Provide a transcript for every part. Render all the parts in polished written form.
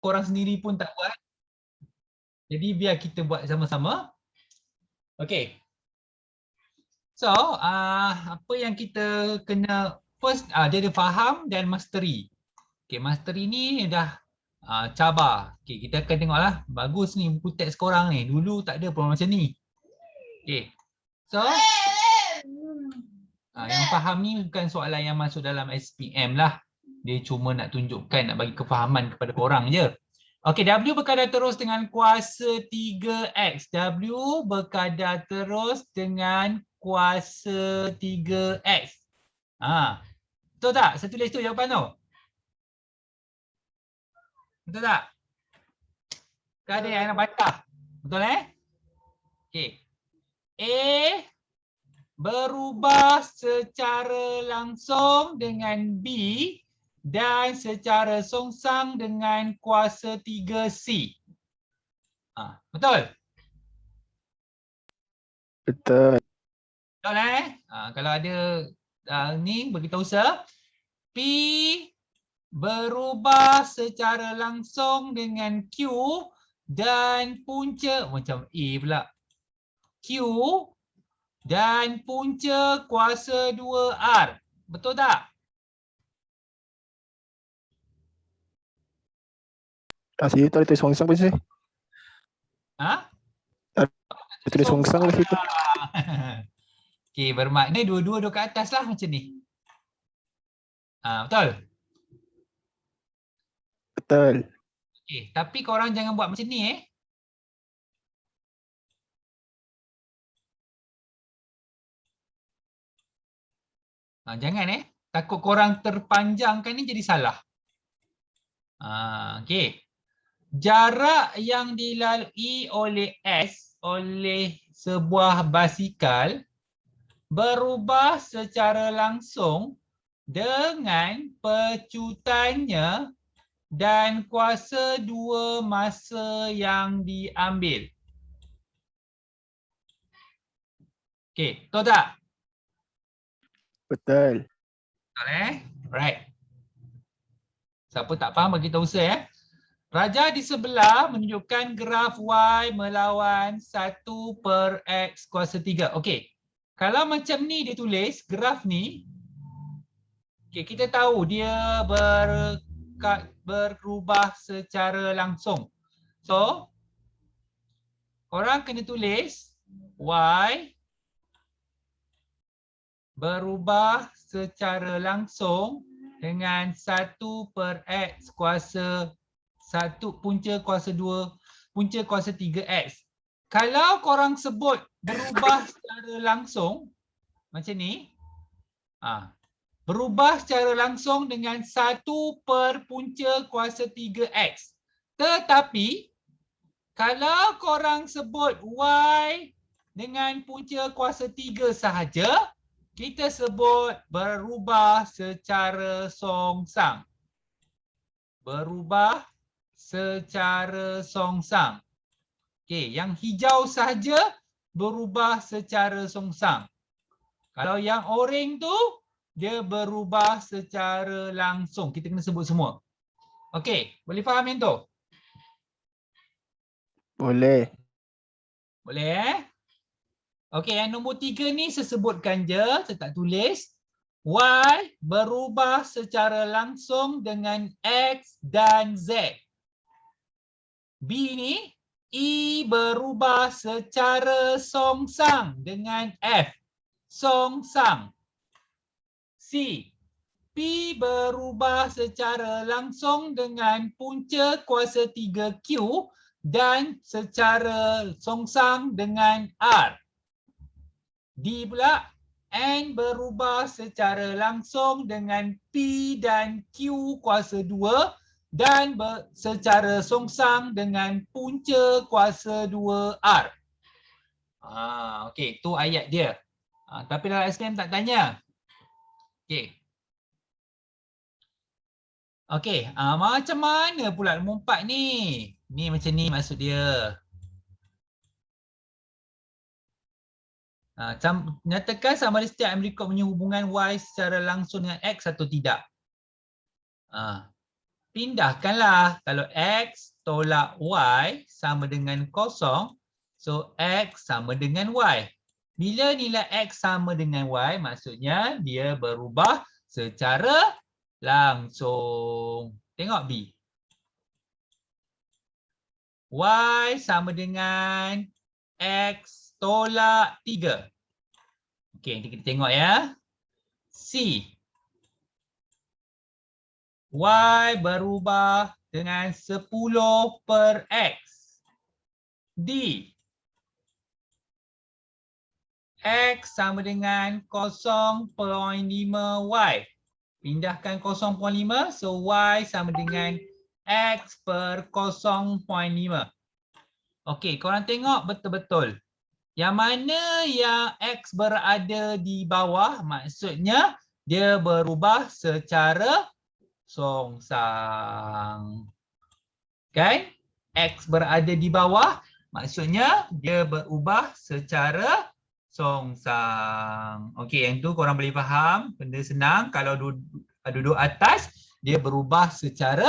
korang sendiri pun tak buat. Jadi biar kita buat sama-sama. Okay. So, apa yang kita kena first, dia ada faham dan mastery. Okay, mastery ni dah cabar. Okay, kita akan tengoklah. Bagus ni buku teks korang ni. Dulu tak ada pun macam ni. Okay. So, yang faham ni bukan soalan yang masuk dalam SPM lah. Dia cuma nak tunjukkan, nak bagi kefahaman kepada korang je. Okey, W berkadar terus dengan kuasa 3X. W berkadar terus dengan kuasa 3X. Betul tak? Saya tulis tu jawapan tu. Betul tak? Kan ada yang nak bantah. Betul Okey. A berubah secara langsung dengan B dan secara songsang dengan kuasa 3C. Betul? Betul. Betul kalau ada ni beritahu saya. P berubah secara langsung dengan Q dan punca macam A pula. Q dan punca kuasa 2R. Betul tak? Saya tak ada tulis songsang pun saya. Ada tulis songsang lah situ. Okey, bermakna dua-dua duduk kat atas lah macam ni. Betul? Betul. Okey, tapi korang jangan buat macam ni jangan takut korang terpanjangkan ni jadi salah. Okey. Jarak yang dilalui oleh S oleh sebuah basikal berubah secara langsung dengan pecutannya dan kuasa 2 masa yang diambil. Okey, betul tak? Betul. Betul Right. Siapa tak faham bagi tahu saya Raja di sebelah menunjukkan graf Y melawan 1/X kuasa 3. Okey. Kalau macam ni dia tulis graf ni, okey, kita tahu dia berubah secara langsung. So, korang kena tulis Y berubah secara langsung dengan 1/X kuasa 1 punca kuasa 2 punca kuasa 3X. Kalau korang sebut berubah secara langsung macam ni, berubah secara langsung dengan 1 per punca kuasa 3X. Tetapi kalau korang sebut Y dengan punca kuasa 3 sahaja, kita sebut berubah secara songsang. Berubah secara songsang. Okey, yang hijau sahaja berubah secara songsang. Kalau yang oranye tu dia berubah secara langsung. Kita kena sebut semua. Okey, boleh faham yang tu? Boleh. Boleh Okey, yang nombor 3 ni saya sebutkan je, saya tak tulis. Y berubah secara langsung dengan X dan Z. B ni, E berubah secara songsang dengan F. Songsang. C. P berubah secara langsung dengan punca kuasa 3Q dan secara songsang dengan R. D pula, N berubah secara langsung dengan P dan Q kuasa 2 dan secara songsang dengan punca kuasa 2R. Okey, tu ayat dia. Tapi dalam SPM tak tanya. Okey. Okey, macam mana pula nombor 4 ni? Ni macam ni maksud dia. Nyatakan sama ada setiap yang berikut punya hubungan Y secara langsung dengan X atau tidak. pindahkanlah. Kalau X tolak Y sama dengan kosong, so X sama dengan Y. Bila nilai X sama dengan Y, maksudnya dia berubah secara langsung. Tengok B. Y sama dengan X tolak 3. Okey, nanti kita tengok ya. C. Y berubah dengan 10 per X. D. X sama dengan 0.5 Y. Pindahkan 0.5, so Y sama dengan X per 0.5. Okey, korang tengok betul-betul. Yang mana yang X berada di bawah, maksudnya dia berubah secara songsang. Kan? X berada di bawah, maksudnya dia berubah secara songsang. Okey, yang tu korang boleh faham. Benda senang. Kalau duduk atas, dia berubah secara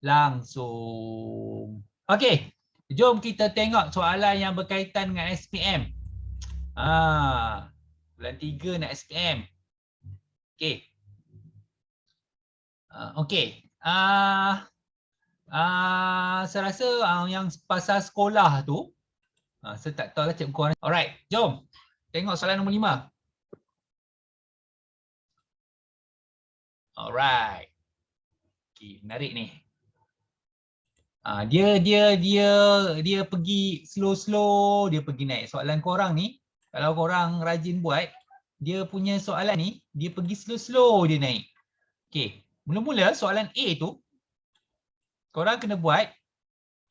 langsung. Okey, jom kita tengok soalan yang berkaitan dengan SPM. Bulan 3 nak SPM. Okey. Okey. Saya rasa yang pasal sekolah tu, saya tak tahu lah cikgu korang. Alright, jom. Tengok soalan nombor 5. Alright. Okey, menarik ni. Dia pergi slow-slow, dia pergi naik. Soalan korang ni, kalau korang rajin buat, dia punya soalan ni, dia pergi slow-slow dia naik. Okey, mula-mula soalan A tu, korang kena buat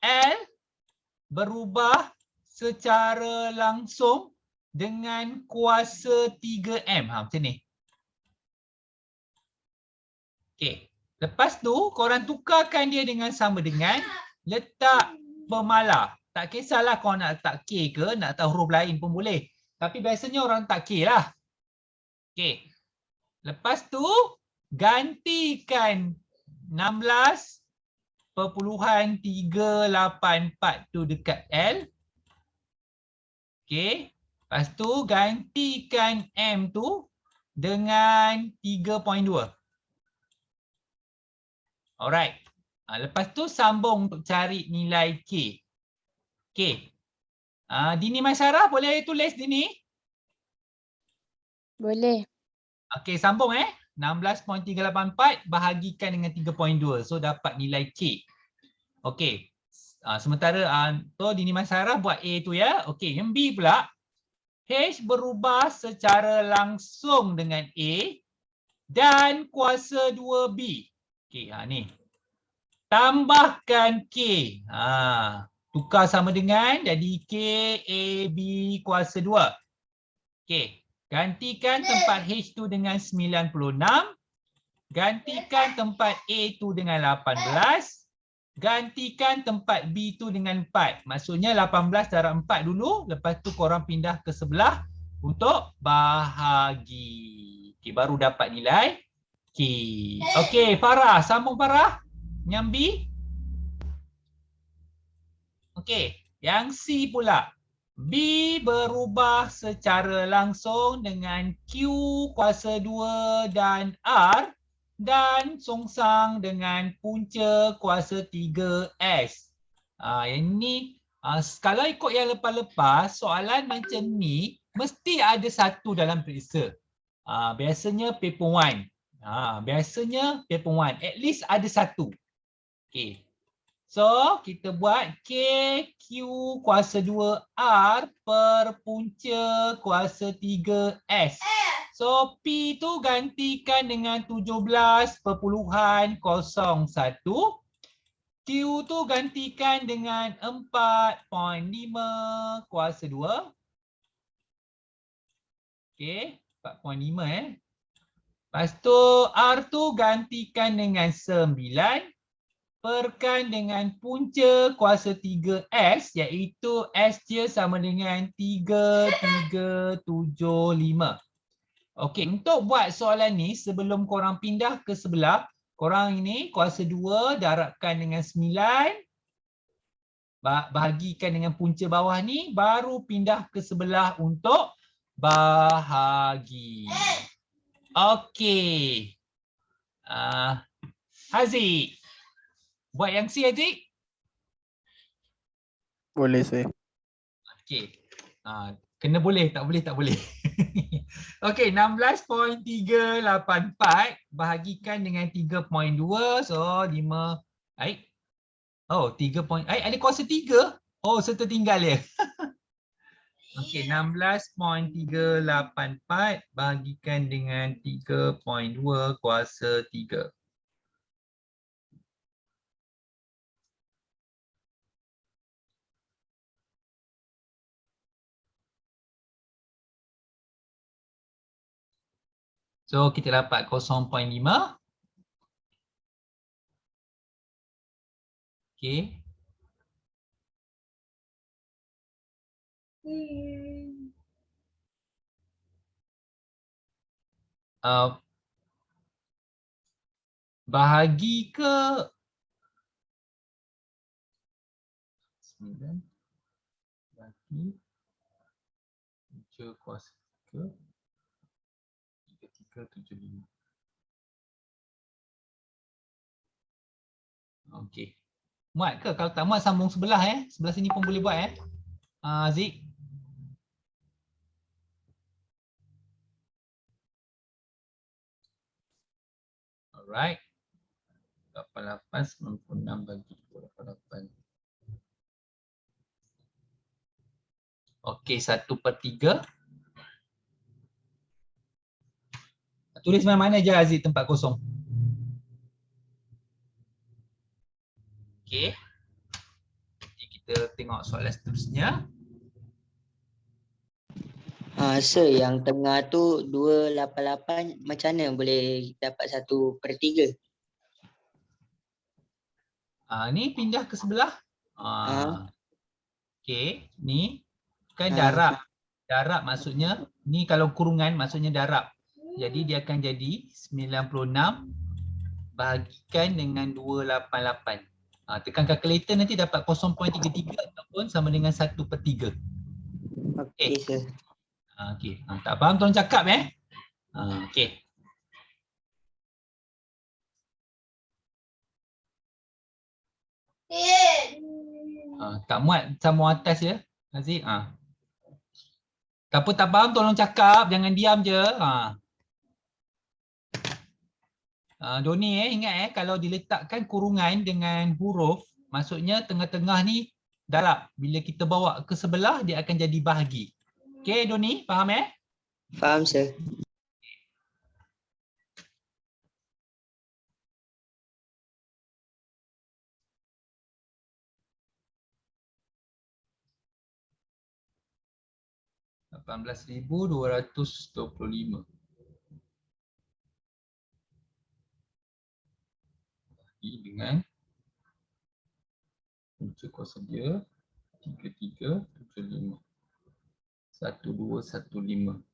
L berubah secara langsung dengan kuasa 3M. Macam ni. Okey. Lepas tu, korang tukarkan dia dengan sama dengan letak pemalar. Tak kisahlah korang nak letak K ke, nak letak huruf lain pun boleh. Tapi biasanya orang letak K lah. Okey. Lepas tu, gantikan 16.384 tu dekat L. Okey. Lepas tu gantikan M tu dengan 3.2. Alright. Lepas tu sambung untuk cari nilai K. Okey. Dini Maisarah boleh tulis Dini? Boleh. Okey, sambung 16.384 bahagikan dengan 3.2. So dapat nilai K. Okey. Sementara tu Dini Maisarah buat A tu ya. Okey, yang B pula. H berubah secara langsung dengan A dan kuasa 2B. Okey, ni. Tambahkan K. Tukar sama dengan jadi K A B kuasa 2. Okey, gantikan tempat H tu dengan 96. Gantikan tempat A tu dengan 18. Gantikan tempat B tu dengan 4. Maksudnya 18 darab 4 dulu. Lepas tu korang pindah ke sebelah untuk bahagi. Okey, baru dapat nilai K. Okey, Farah. Sambung Farah. Yang B. Okey, yang C pula. B berubah secara langsung dengan Q kuasa 2 dan R dan songsang dengan punca kuasa 3S. Yang ni, kalau ikut yang lepas-lepas, soalan macam ni mesti ada satu dalam periksa. Biasanya paper 1. Biasanya paper 1. At least ada satu. Okay. So, kita buat K Q kuasa 2R per punca kuasa 3S. So, P tu gantikan dengan 17.01. Q tu gantikan dengan 4.5 kuasa 2. Okay, 4.5 Lepas tu R tu gantikan dengan 9. Perkan dengan punca kuasa 3S iaitu S dia sama dengan 3375. Okey, untuk buat soalan ni sebelum korang pindah ke sebelah, Korang ini kuasa 2 darabkan dengan 9. Bahagikan dengan punca bawah ni, baru pindah ke sebelah untuk bahagi. Okey. Haziq. Buat yang C, Haziq. Boleh saya. Okey. Kena boleh, tak boleh, tak boleh. Okey, 16.384 bahagikan dengan 3.2. So, 5. Baik. Oh, 3 point. Ada kuasa 3. Oh, serta tinggal dia. Okey, 16.384 bahagikan dengan 3.2 kuasa 3. So, kita dapat 0.5. Okey. Bahagi ke 9 bagi 7 kuasa 3 3375. Okey. Muat ke? Kalau tak muat sambung sebelah sebelah sini pun boleh buat Zik. Alright. 88.96 bagi 28. Okey, 1/3. Tulis mana-mana je Aziz tempat kosong. Okey. Jadi kita tengok soalan seterusnya. Sir, yang tengah tu 288 macam mana boleh dapat 1/3? Ni pindah ke sebelah. Okey, ni kan darab. Darab maksudnya, ni kalau kurungan maksudnya darab. Jadi dia akan jadi 96 bahagikan dengan 288. Tekan kalkulator nanti dapat 0.33 ataupun sama dengan 1/3. Okey, sir. Okey. Tak faham tolong cakap okey. Tak muat sambung atas je Aziz. Siapa tak faham tolong cakap, jangan diam je. Doni ingat kalau diletakkan kurungan dengan huruf, maksudnya tengah-tengah ni darab. Bila kita bawa ke sebelah dia akan jadi bahagi. Okey Doni, faham Faham, sir. $18,225 dengan punca kuasa dia 3375 1215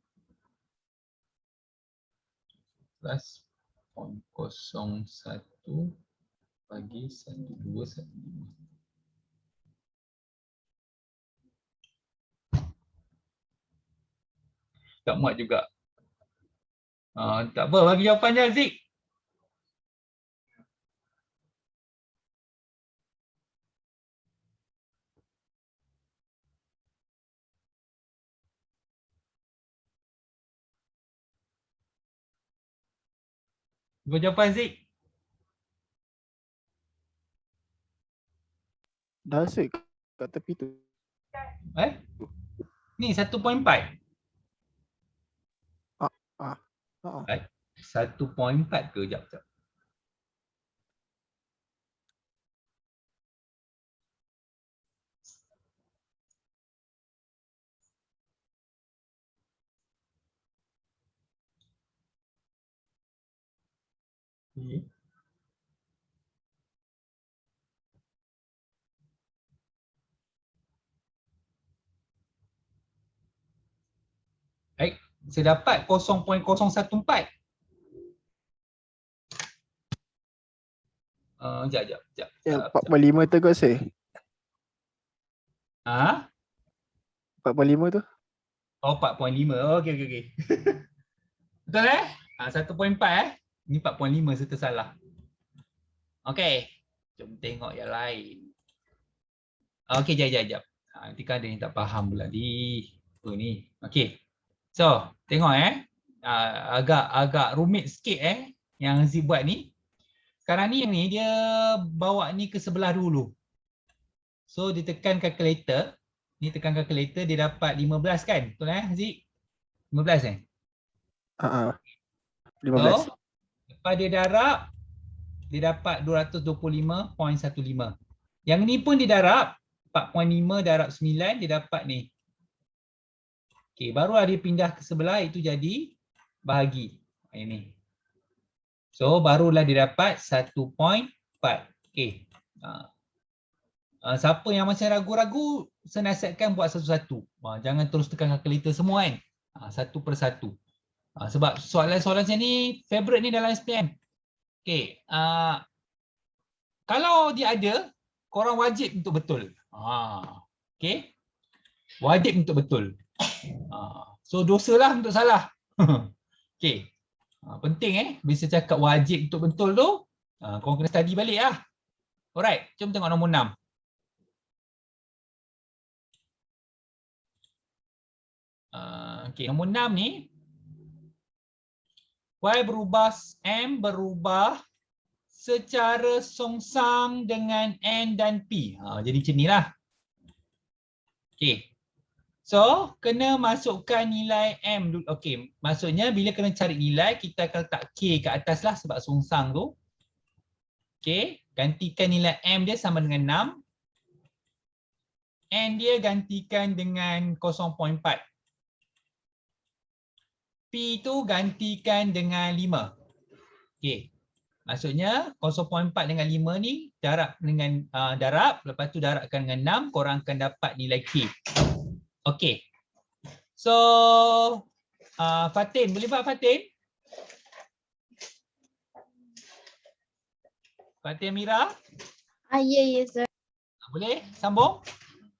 plus 0.01 bagi 1215. Tak muat juga. Tak apa, bagi jawapannya Zik. Bagi jawapan Zik. Dah asyik kat tepi tu. Ni 1.4. 1.4 ke? Sekejap. Baik, saya dapat 0.014. Sekejap. Yang 45 tu kot saya. Ha? 45 tu. Oh, 4.5. Oh, okey. Betul 1.4 Ni 4.5 saya tersalah. Okey. Jom tengok yang lain. Okey, jap. Nanti kan ada yang tak faham pula apa ni. Okey. So, tengok agak rumit sikit yang Zee buat ni. Sekarang ni yang ni dia bawa ni ke sebelah dulu. So, dia tekan calculator. Ni tekan calculator dia dapat 15 kan? Betul Zee? 15 So, 15. lepas dia darab, dia dapat 225.15. Yang ni pun dia darab, 4.5 darab 9, dia dapat ni. Okey, barulah dia pindah ke sebelah, itu jadi bahagi. Ini. So, barulah dia dapat 1.4. Okey. Siapa yang masih ragu-ragu, saya nasihatkan buat satu-satu. Jangan terus tekan kalkulator semua kan. Satu persatu. Sebab soalan-soalan macam ni, favorite ni dalam SPM. Okey. Kalau dia ada, korang wajib untuk betul. Okey. Wajib untuk betul. So dosalah untuk salah. Okey. Penting bila saya cakap wajib untuk betul tu, korang kena study balik lah. Alright, jom tengok nombor 6. Okey, nombor 6 ni Y berubah, M berubah secara songsang dengan N dan P. Jadi macam ni lah. Okey. So, kena masukkan nilai M dulu. Okey, maksudnya bila kena cari nilai, kita akan letak K kat atas lah sebab songsang tu. Okey, gantikan nilai M dia sama dengan 6. N dia gantikan dengan 0.4. P tu gantikan dengan 5. Okey. Maksudnya 0.4 dengan 5 ni darab dengan darab, lepas tu darabkan dengan 6, korang akan dapat nilai K. Okey. So, Fatin, boleh buat Fatin? Fatin Mira? Ya, sir. Boleh? Sambung?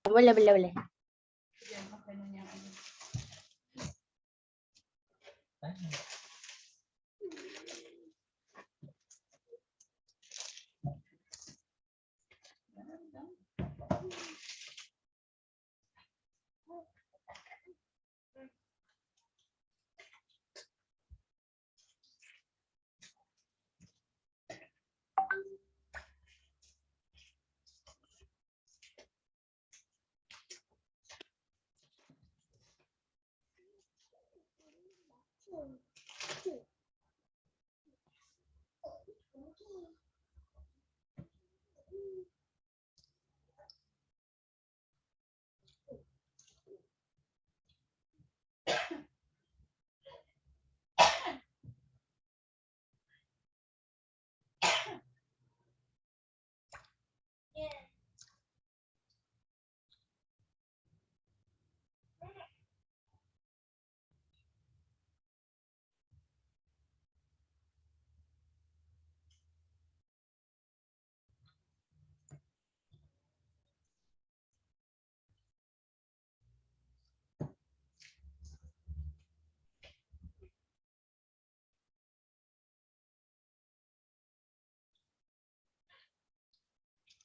Boleh.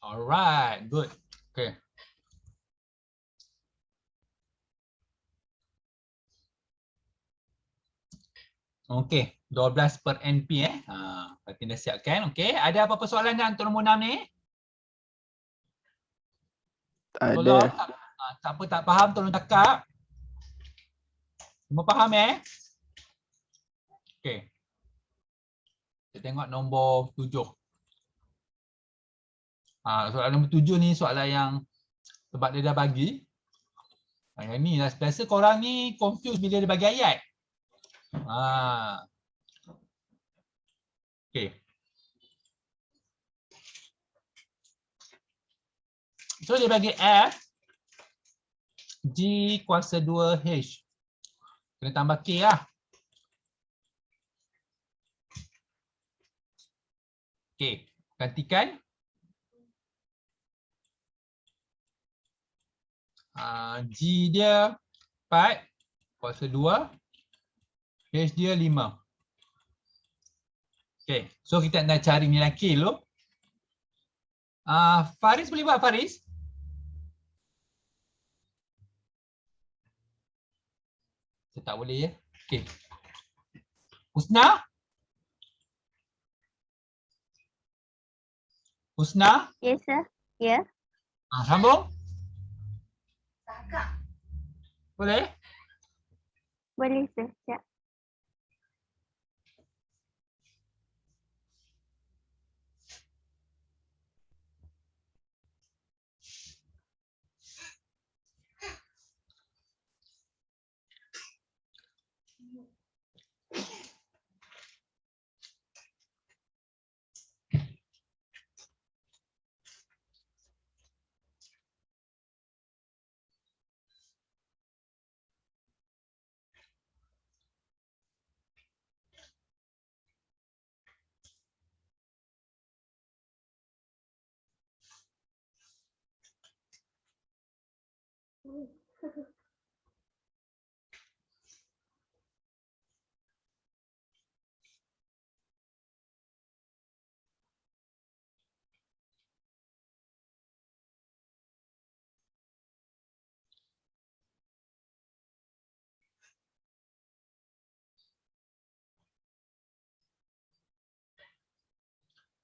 Alright, good. Okay. Okey, 12 per NP Berarti dah siapkan. Okey, ada apa-apa soalan dah untuk nombor 6 ni? Tolong, Ada. siapa tak faham tolong cakap. Semua faham Okey. Kita tengok nombor 7. Soalan nombor 7 ni soalan yang sebab dia dah bagi. Yang ni lah, biasa korang ni confuse bila dia bagi ayat. Okey. So dia bagi F G kuasa 2H. Kena tambah K lah. Okey, gantikan G dia 4 kuasa 2, H dia 5. Okay, so kita nak cari nilai K dulu. Faris boleh buat, Faris? Saya tak boleh ya. Okay. Husna? Husna? Yes, sir. Ya. Sambung? Boleh? Boleh, sir. Siap.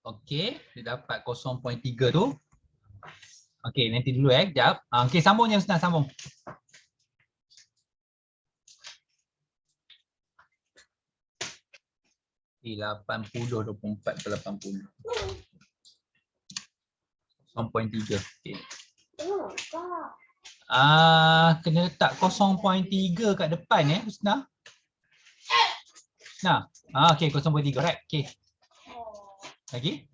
Okey, dia dapat 0.3 tu. Okey, nanti dulu kejap. Okey, sambung je Husna, sambung. Okay, 80, 24 ke 80. 0.3. Okey. Kena letak 0.3 kat depan Husna. Husna. Okey, 0.3. Right. Okey. Lagi?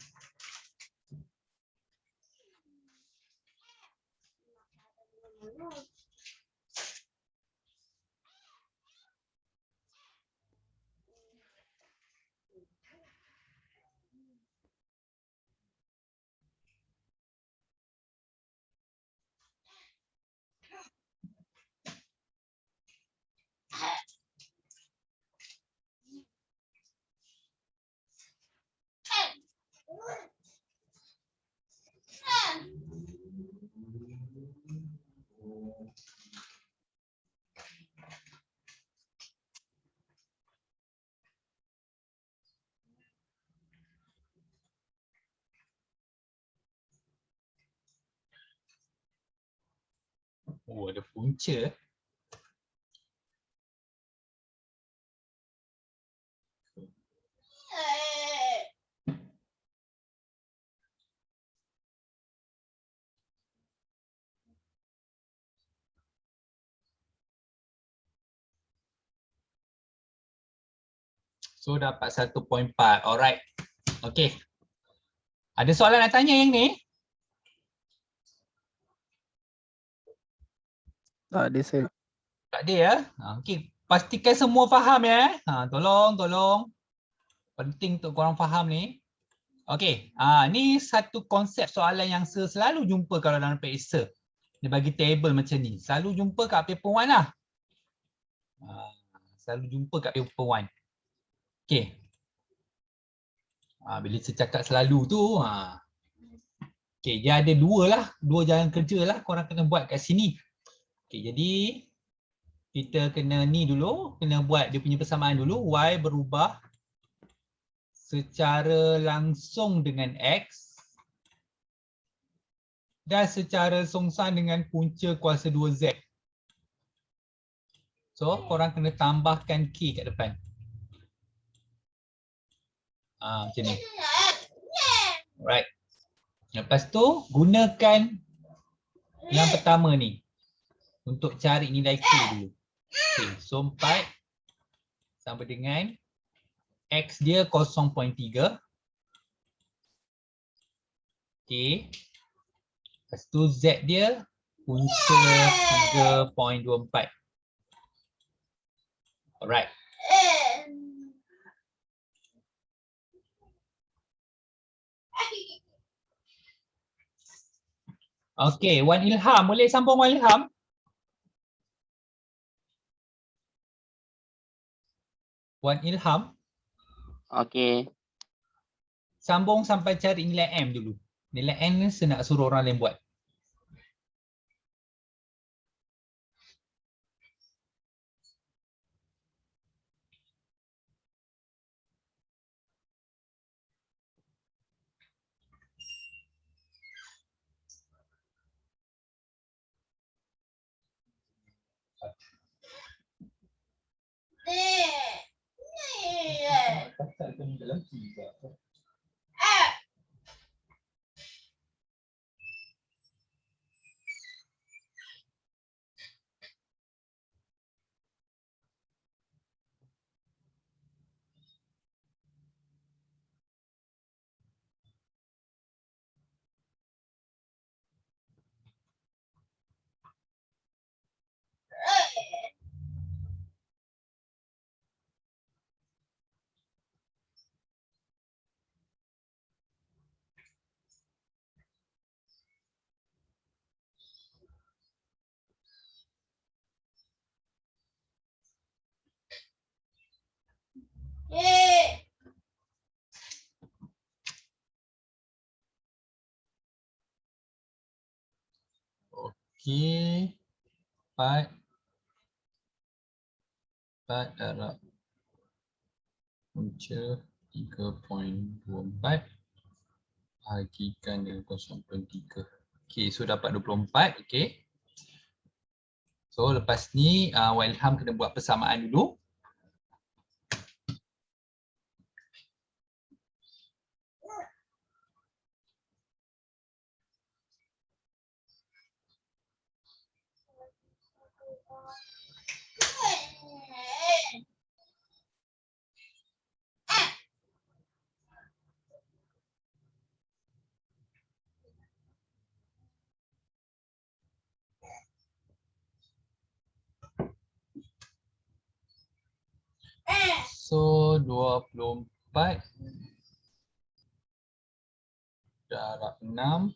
Oh, ada punca. So dapat 1.4. Alright. Okey. Ada soalan nak tanya yang ni? Tak ada sir. Tak ada ya? Okey. Pastikan semua faham ya. Tolong. Penting untuk korang faham ni. Okey. Ni satu konsep soalan yang selalu jumpa kalau dalam PSA. Dia bagi table macam ni. Selalu jumpa kat paper 1 lah. Selalu jumpa kat paper 1. Okey. Bila saya cakap selalu tu, okey, dia ada dua jalan kerja lah korang kena buat kat sini. Okey, jadi kita kena ni dulu, kena buat dia punya persamaan dulu. Y berubah secara langsung dengan X dan secara songsan dengan punca kuasa 2Z. So, korang kena tambahkan K kat depan. Macam ni. Alright. Lepas tu, gunakan yang pertama ni untuk cari nilai K dulu. Okay, so 4 sama dengan X dia 0.3. Okay. Lepas tu Z dia punca 3.24. Alright. Okay, Wan Ilham. Boleh sambung Wan Ilham? Puan Ilham, Okey. sambung sampai cari nilai M dulu. Nilai N ni saya nak suruh orang lain buat. Okey. 4 darab punca 3.24 bahagikan dengan 0.3. Okey, so dapat 24. Okey. So lepas ni Wan Ilham kena buat persamaan dulu. So 24 darab 6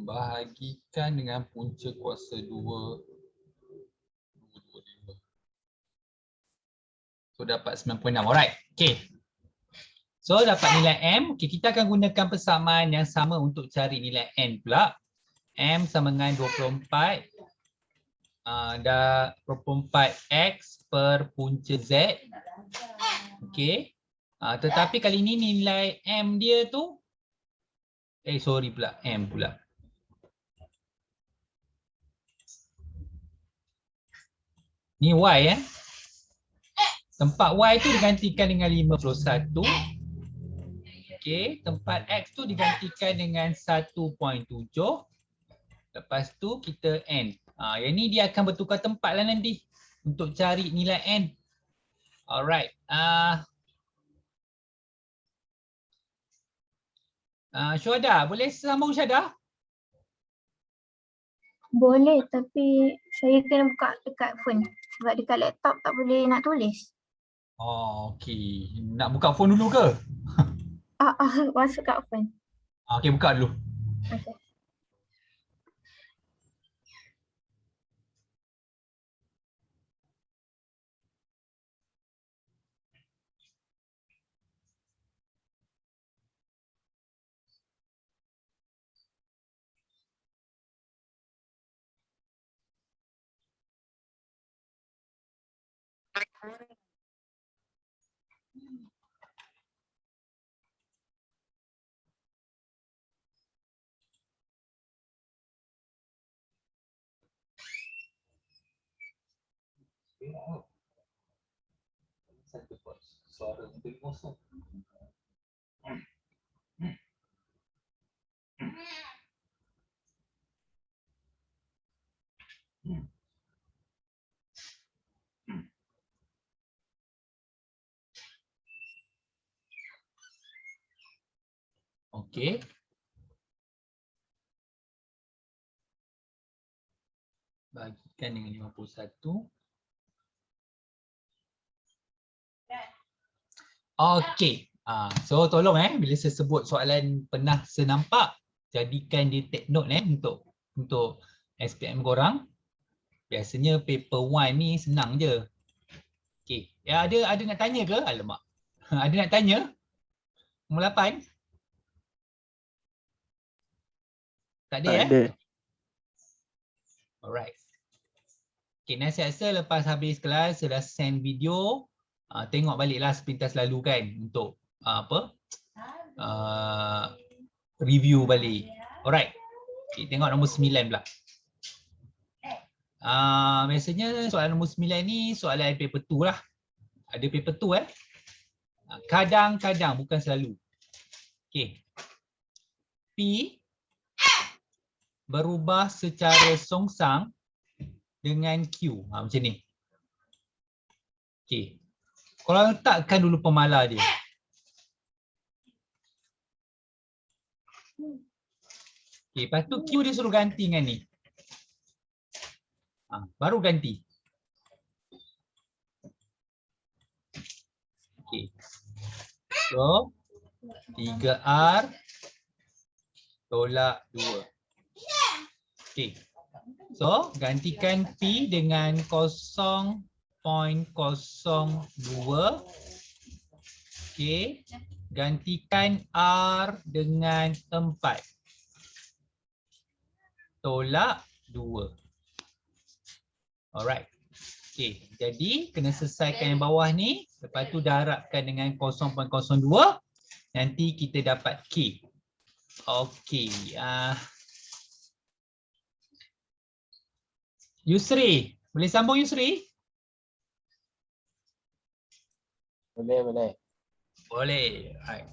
bahagikan dengan punca kuasa 2 225. So dapat 9.6. Alright. Okay. So dapat nilai M. Okay, kita akan gunakan persamaan yang sama untuk cari nilai N pula. M sama dengan 24 dah 24X per punca Z. Okay. Tetapi kali ini nilai M dia tu sorry pula, M pula. Ni Y tempat Y tu digantikan dengan 51. Okey, tempat X tu digantikan dengan 1.7. Lepas tu kita N. Yang ni dia akan bertukar tempat lah nanti untuk cari nilai N. Alright. Syuhada, boleh sambung Syuhada? Boleh, tapi saya kena buka dekat phone. Sebab dekat laptop tak boleh nak tulis. Oh, okey. Nak buka phone dulu ke? Masuk kat phone. Okey, buka dulu. Okay. Suara mungkin kosong. Okey. Bagikan dengan 51. Okey. So tolong bila saya sebut soalan pernah senampak, jadikan dia take note untuk SPM korang. Biasanya paper 1 ni senang je. Okey. Ya, ada nak tanya ke? Alamak. Ada nak tanya? Nombor 8? Tak ada Tak ya? ada. Alright. Okay, nasihat lepas habis kelas, saya dah send video. Tengok baliklah sepintas lalu kan untuk review balik. Alright. Okay, tengok nombor 9 pula. Biasanya soalan nombor 9 ni soalan paper 2 lah. Ada paper 2 Kadang-kadang, bukan selalu. Okay. P berubah secara songsang dengan Q. Macam ni. Okay. Kalau letakkan dulu pemala dia. Okay, lepas tu Q dia suruh ganti dengan ni. Baru ganti. Okay. So, 3R tolak 2. Okay. So, gantikan P dengan 0.02. Okay. Gantikan R dengan 4. Tolak 2. Alright. Okay. Jadi, kena selesaikan yang bawah ni. Lepas tu darabkan dengan 0.02. Nanti kita dapat K. Okay. Yusri. Boleh sambung Yusri? Boleh. Boleh. Alright.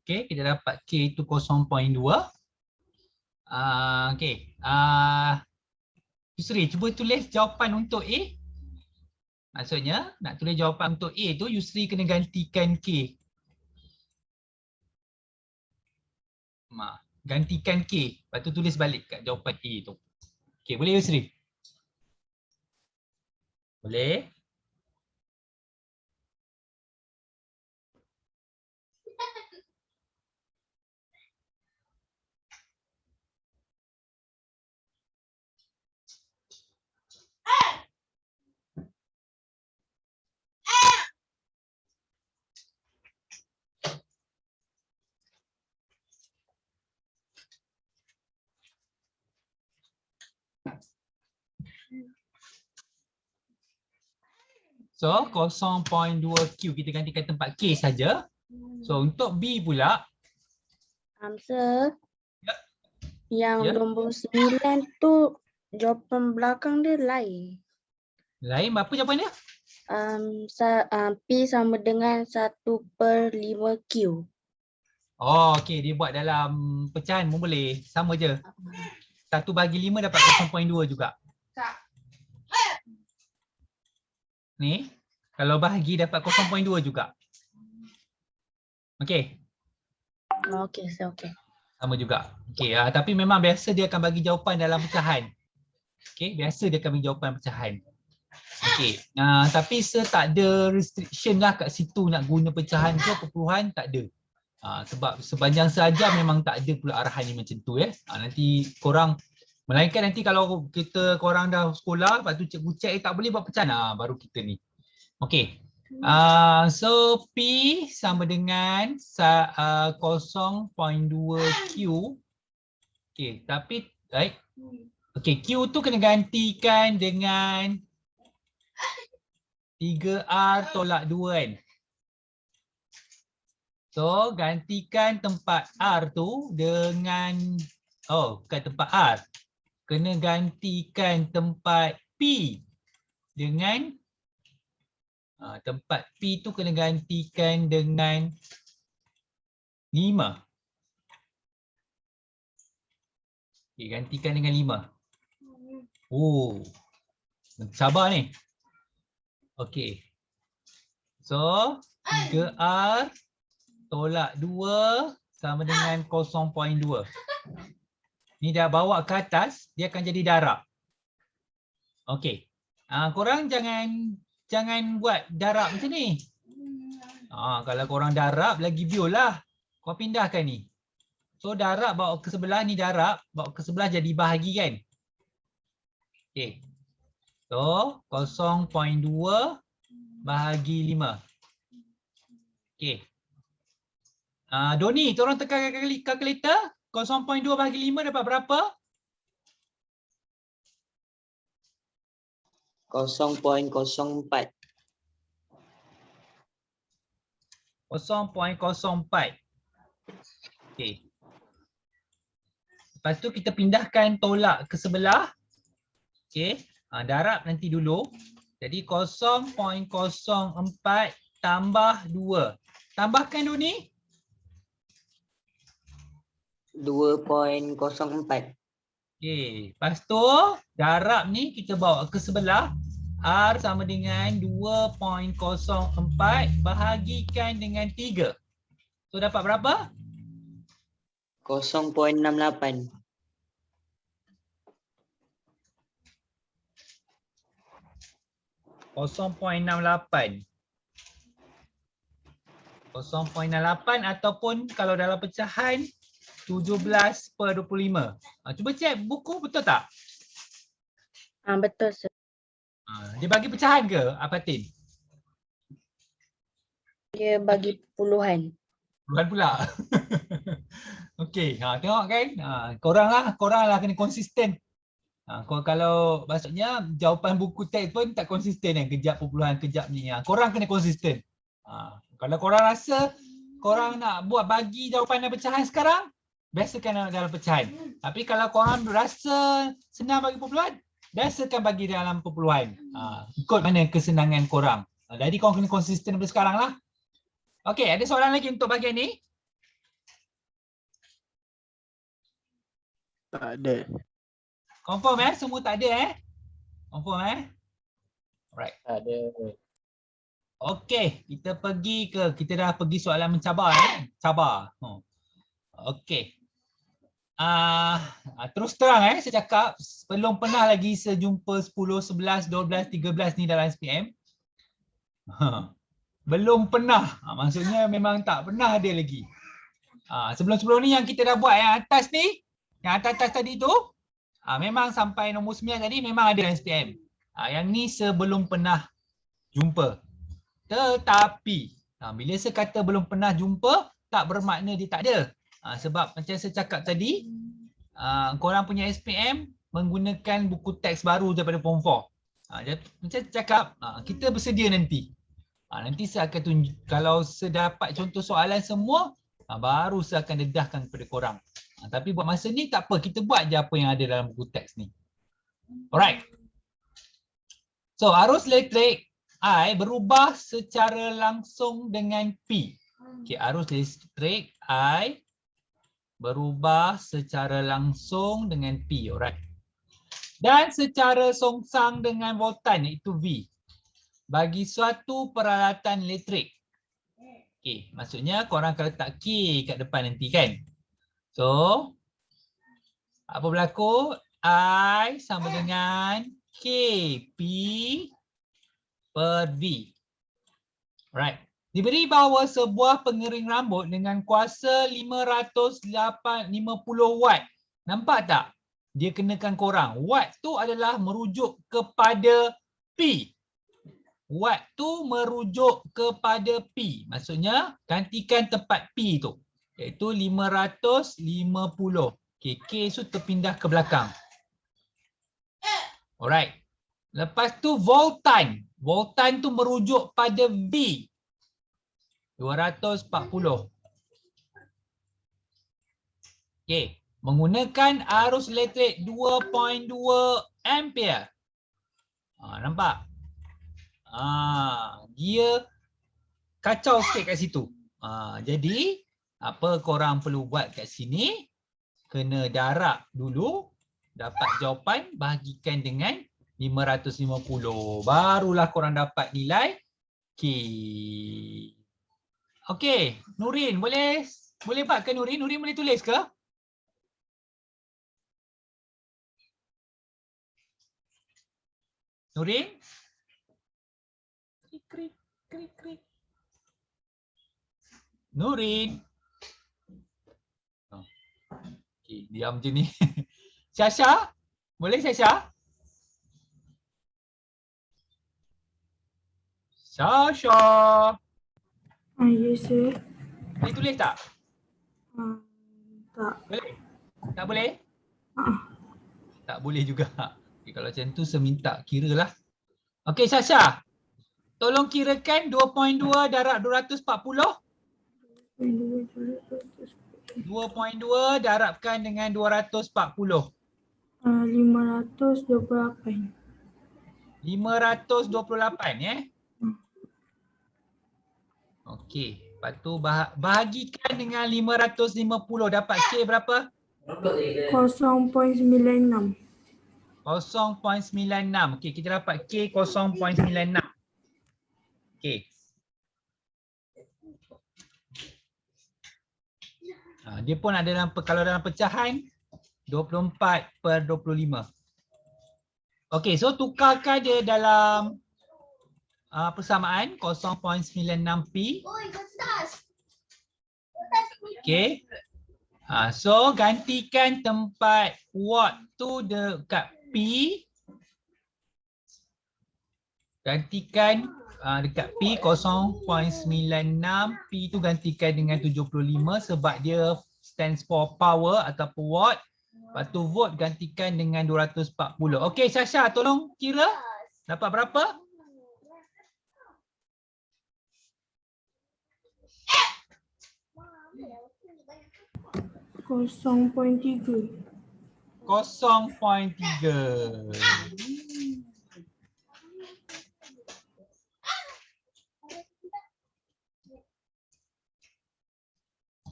Okay, kita dapat K itu 0.2. Okay. Yusri, cuba tulis jawapan untuk A. Maksudnya, nak tulis jawapan untuk A tu, Yusri kena gantikan K. Gantikan K. Lepas tu tulis balik kat jawapan A tu. Okay, boleh Yusri? Boleh? So 0.2Q kita gantikan tempat K saja. So untuk B pula. Sir, Ya. yang Ya. nombor 9 tu jawapan belakang dia lain. Lain apa jawapan dia? P sama dengan 1/5Q. Oh okey, dia buat dalam pecahan pun boleh. Sama je. 1/5 dapat 0.2 juga. Ni kalau bahagi dapat 0.2 juga. Okey. Okey, sir, okey. Sama juga. Okey, tapi memang biasa dia akan bagi jawapan dalam pecahan. Okey, biasa dia akan bagi jawapan pecahan. Okey, tapi tak ada restriction lah kat situ nak guna pecahan ke perpuluhan, tak ada. Sebab sepanjang saja memang tak ada pula arahan yang macam tu nanti korang, melainkan nanti kalau korang dah sekolah, lepas tu cikgu check tak boleh buat pecahan, baru kita ni. Okey. So P sama dengan 0.2 Q. Okey, tapi right. Okey, Q tu kena gantikan dengan 3R tolak 2 kan. So gantikan tempat R tu dengan bukan tempat R. Kena gantikan tempat P dengan tempat P tu kena gantikan dengan 5. Okay, gantikan dengan 5. Oh, sabar ni. Okey. So 3R tolak 2 sama dengan 0.2. Ni dah bawa ke atas, dia akan jadi darab. Okey. Korang jangan buat darab macam ni. Kalau korang darab lagi biol lah. Kau pindahkan ni. So darab bawa ke sebelah, ni darab bawa ke sebelah jadi bahagi kan. Okey. So 0.2 bahagi 5. Okey. Doni, tolong tekan kalkulator. 0.2 bahagi 5 dapat berapa? 0.04. 0.04. Okey. Lepas tu kita pindahkan tolak ke sebelah. Okey. Darab nanti dulu. Jadi 0.04 tambah 2. Tambahkan dulu ni. 2.04. Okey. Lepas tu darab ni kita bawa ke sebelah. R sama dengan 2.04 bahagikan dengan 3. So dapat berapa? 0.68. 0.68. 0.68 ataupun kalau dalam pecahan 17/25. Cuba cek buku betul tak? Betul, sir. Dia bagi pecahan ke, Apatin? Dia bagi puluhan. Puluhan pula. Okey, tengok kan? Korang lah kena konsisten. Kalau maksudnya jawapan buku teks pun tak konsisten kan, kejap perpuluhan, kejap ni. Korang kena konsisten. Kalau korang rasa korang nak buat bagi jawapan dan pecahan sekarang, biasakan dalam pecahan. Tapi kalau korang rasa senang bagi perpuluhan, biasakan bagi dalam perpuluhan. Ikut mana kesenangan korang. Jadi korang kena konsisten daripada sekarang lah. Okey, ada soalan lagi untuk bahagian ni? Tak ada. Confirm semua tak ada Confirm Alright. Ada. Okey, kita dah pergi soalan mencabar cabar. Okey. Terus terang saya cakap belum pernah lagi sejumpa 10, 11, 12, 13 ni dalam SPM. Belum pernah. Maksudnya memang tak pernah ada lagi. Sebelum-sebelum ni yang kita dah buat yang atas ni, yang atas tadi tu, memang sampai nombor 9 tadi memang ada dalam SPM. Yang ni sebelum pernah jumpa. Tetapi bila saya kata belum pernah jumpa, tak bermakna dia tak ada. Sebab macam saya cakap tadi, korang punya SPM menggunakan buku teks baru daripada Form 4. Macam saya cakap, kita bersedia nanti. Nanti saya akan tunjuk, kalau saya dapat contoh soalan semua, baru saya akan dedahkan kepada korang. Tapi buat masa ni tak apa, kita buat je apa yang ada dalam buku teks ni. Alright. So arus elektrik I berubah secara langsung dengan P. Okay, arus listrik I berubah secara langsung dengan P. Alright. Dan secara songsang dengan voltan iaitu V. Bagi suatu peralatan elektrik. Okay, maksudnya korang akan letak K kat depan nanti kan. So, apa berlaku? I sama dengan KP per V. Alright. Diberi bahawa sebuah pengering rambut dengan kuasa 550 watt. Nampak tak? Dia kenakan korang. Watt tu adalah merujuk kepada P. Watt tu merujuk kepada P. Maksudnya gantikan tempat P tu. Iaitu 550. Okay, K tu terpindah ke belakang. Alright. Lepas tu voltan. Voltan tu merujuk pada V. 240. Okay. Menggunakan arus elektrik 2.2 ampere. Nampak? Dia kacau sikit kat situ. Jadi, apa korang perlu buat kat sini? Kena darab dulu. Dapat jawapan, bahagikan dengan 550. Barulah korang dapat nilai K. Okey, Nurin boleh buat ke Nurin? Nurin boleh tulis ke? Nurin? Krik, krik, krik, krik. Nurin. Okey, diam je ni. Syasha? Boleh Syasha? Syasha. Ya, sir. Boleh tulis tak? Tak. Boleh? Tak boleh? Ah. Tak boleh juga. Okay, kalau macam tu saya minta kira lah. Okey Syasha. Tolong kirakan 2.2 darab 240. 2.2 darabkan dengan 240. 528. 528 Okey, lepas tu bahagikan dengan 550 dapat K berapa? 0.96. 0.96. Okey, kita dapat K 0.96. Okey. Dia pun ada dalam, kalau dalam pecahan 24/25. Okey, so tukarkan dia dalam persamaan 0.96P. Okey. So gantikan tempat watt tu dekat P. Gantikan dekat P 0.96. P tu gantikan dengan 75 sebab dia stands for power ataupun watt. Lepas tu volt gantikan dengan 240. Okey Syasha, tolong kira dapat berapa? Kosong 0.3. 0.3.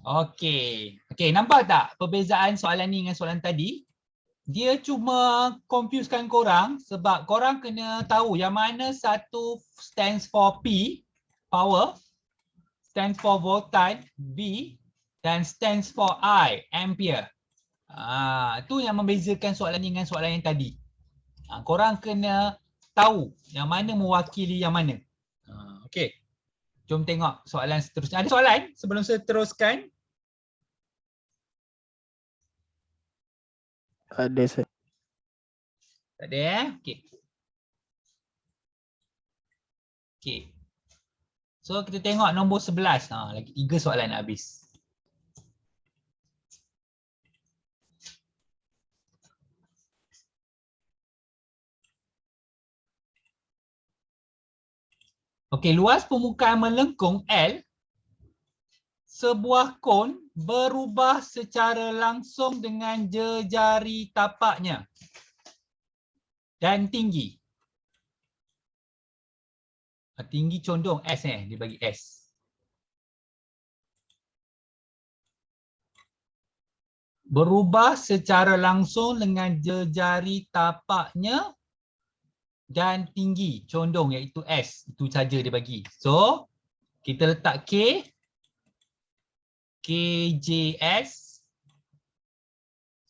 Okey. Okey, nampak tak perbezaan soalan ni dengan soalan tadi? Dia cuma confusekan korang sebab korang kena tahu yang mana satu stands for P, power, stands for voltage, V, dan stands for I, ampere. Itu yang membezakan soalan ni dengan soalan yang tadi. Korang kena tahu yang mana mewakili yang mana. Okey. Jom tengok soalan seterusnya. Ada soalan sebelum saya teruskan? Ada saya. Tak ada Okey. Okey. So kita tengok nombor 11. Lagi 3 soalan nak habis. Okey, luas permukaan melengkung L, sebuah kon berubah secara langsung dengan jejari tapaknya dan tinggi. Tinggi condong S dia bagi S. Berubah secara langsung dengan jejari tapaknya dan tinggi condong iaitu S. Itu saja dia bagi. So, kita letak K, KJS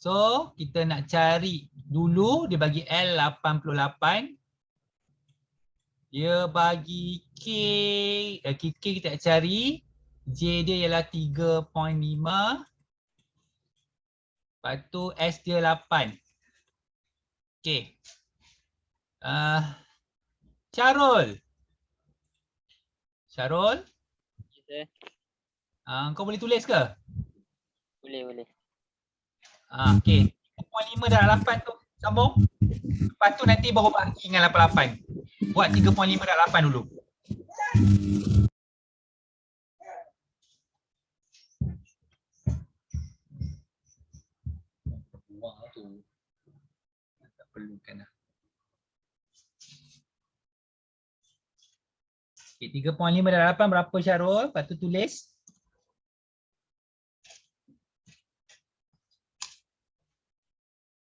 So, kita nak cari dulu, dia bagi L 88. Dia bagi K kita nak cari. J dia ialah 3.5. Lepas tu S dia 8. Okay. Syarul. Syarul, Ya, kau boleh tulis ke? boleh. Okay. 3.5 darab 8 tu. Sambung. Lepas tu nanti baru bagi dengan 88. Buat 3.5 darab 8 dulu. Buang tu. Tak perlukan dah. Okay, 3.5 darab 8 berapa Syarul? Lepas tu tulis.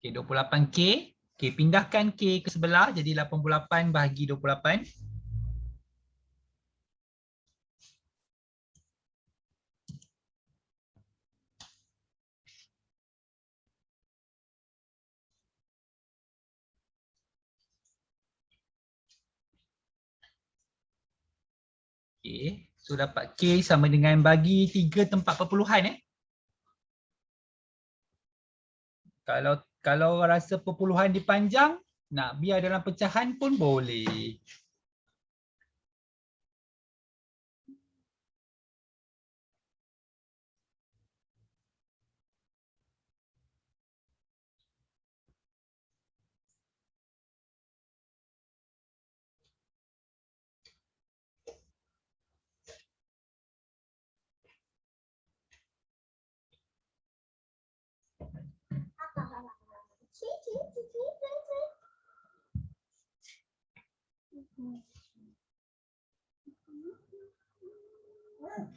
Okay, 28K. Okay, pindahkan K ke sebelah jadi 88 bahagi 28. Okay, so dapat K sama dengan bagi 3 tempat perpuluhan Kalau rasa perpuluhan dipanjang, nak biar dalam pecahan pun boleh.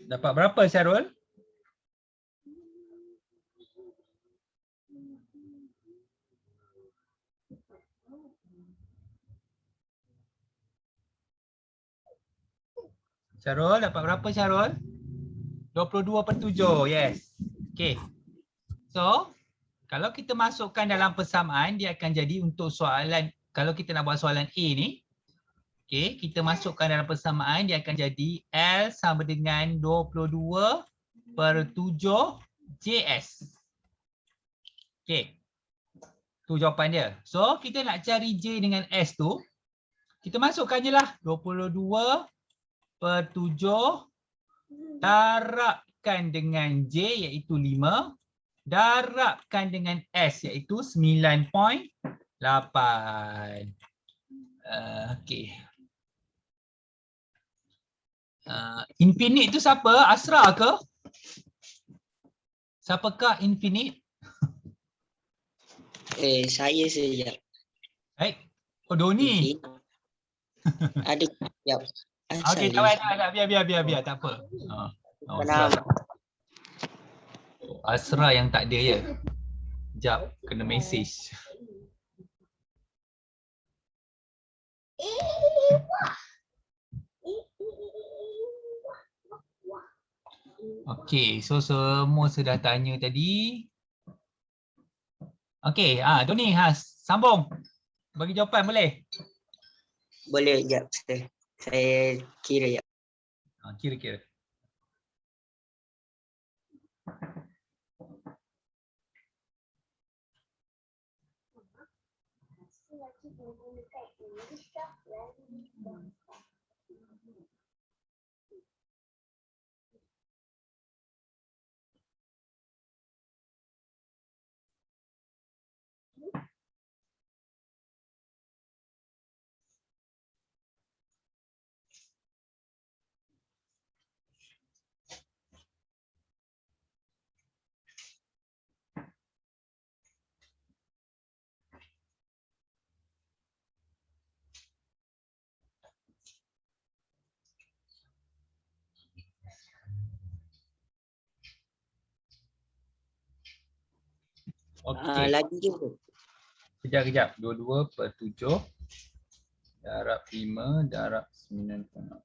Dapat berapa Syarul? Syarul, dapat berapa Syarul? 22/7, yes. Okay. So, kalau kita masukkan dalam persamaan, dia akan jadi untuk soalan, kalau kita nak buat soalan A ni, okay, kita masukkan dalam persamaan, dia akan jadi L sama dengan 22/7 JS. Okay. Tu jawapan dia. So, kita nak cari J dengan S tu, kita masukkan je lah 22/7 darabkan dengan J iaitu 5, darabkan dengan S iaitu 9.8. Okay. Infinite tu siapa? Asra ke? Siapakah infinite? Saya saja. Baik. Oh, Doni. Ada jap. Okey, tak biar tak apa. Kenapa? Asra yang tak ada ya. Jap, kena mesej. Okey, so semua sudah tanya tadi. Okey, Doni, sambung. Bagi jawapan boleh? Boleh, jap. Saya kira jap. Kira-kira. Okey. Lagi juga. Kejap. 22/7 darab 5 darab 9.8.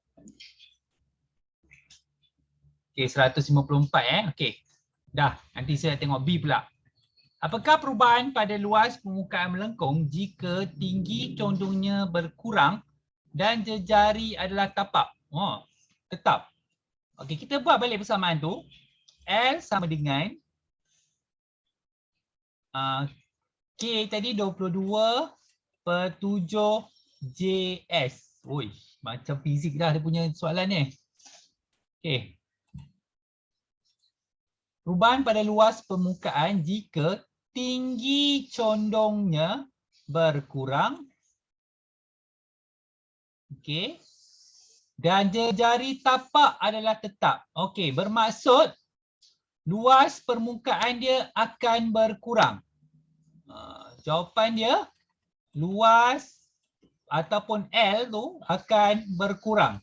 Okey, 154 Okey. Dah, nanti saya tengok B pula. Apakah perubahan pada luas permukaan melengkung jika tinggi condongnya berkurang dan jejari adalah tapak? Oh, tetap. Okey, kita buat balik persamaan tu. L sama dengan K tadi 22/7 JS. Oi, macam fizik dah dia punya soalan ni. Okey. Perubahan pada luas permukaan jika tinggi condongnya berkurang. Okey. Dan jejari tapak adalah tetap. Okey, bermaksud luas permukaan dia akan berkurang. Jawapan dia luas ataupun L tu akan berkurang.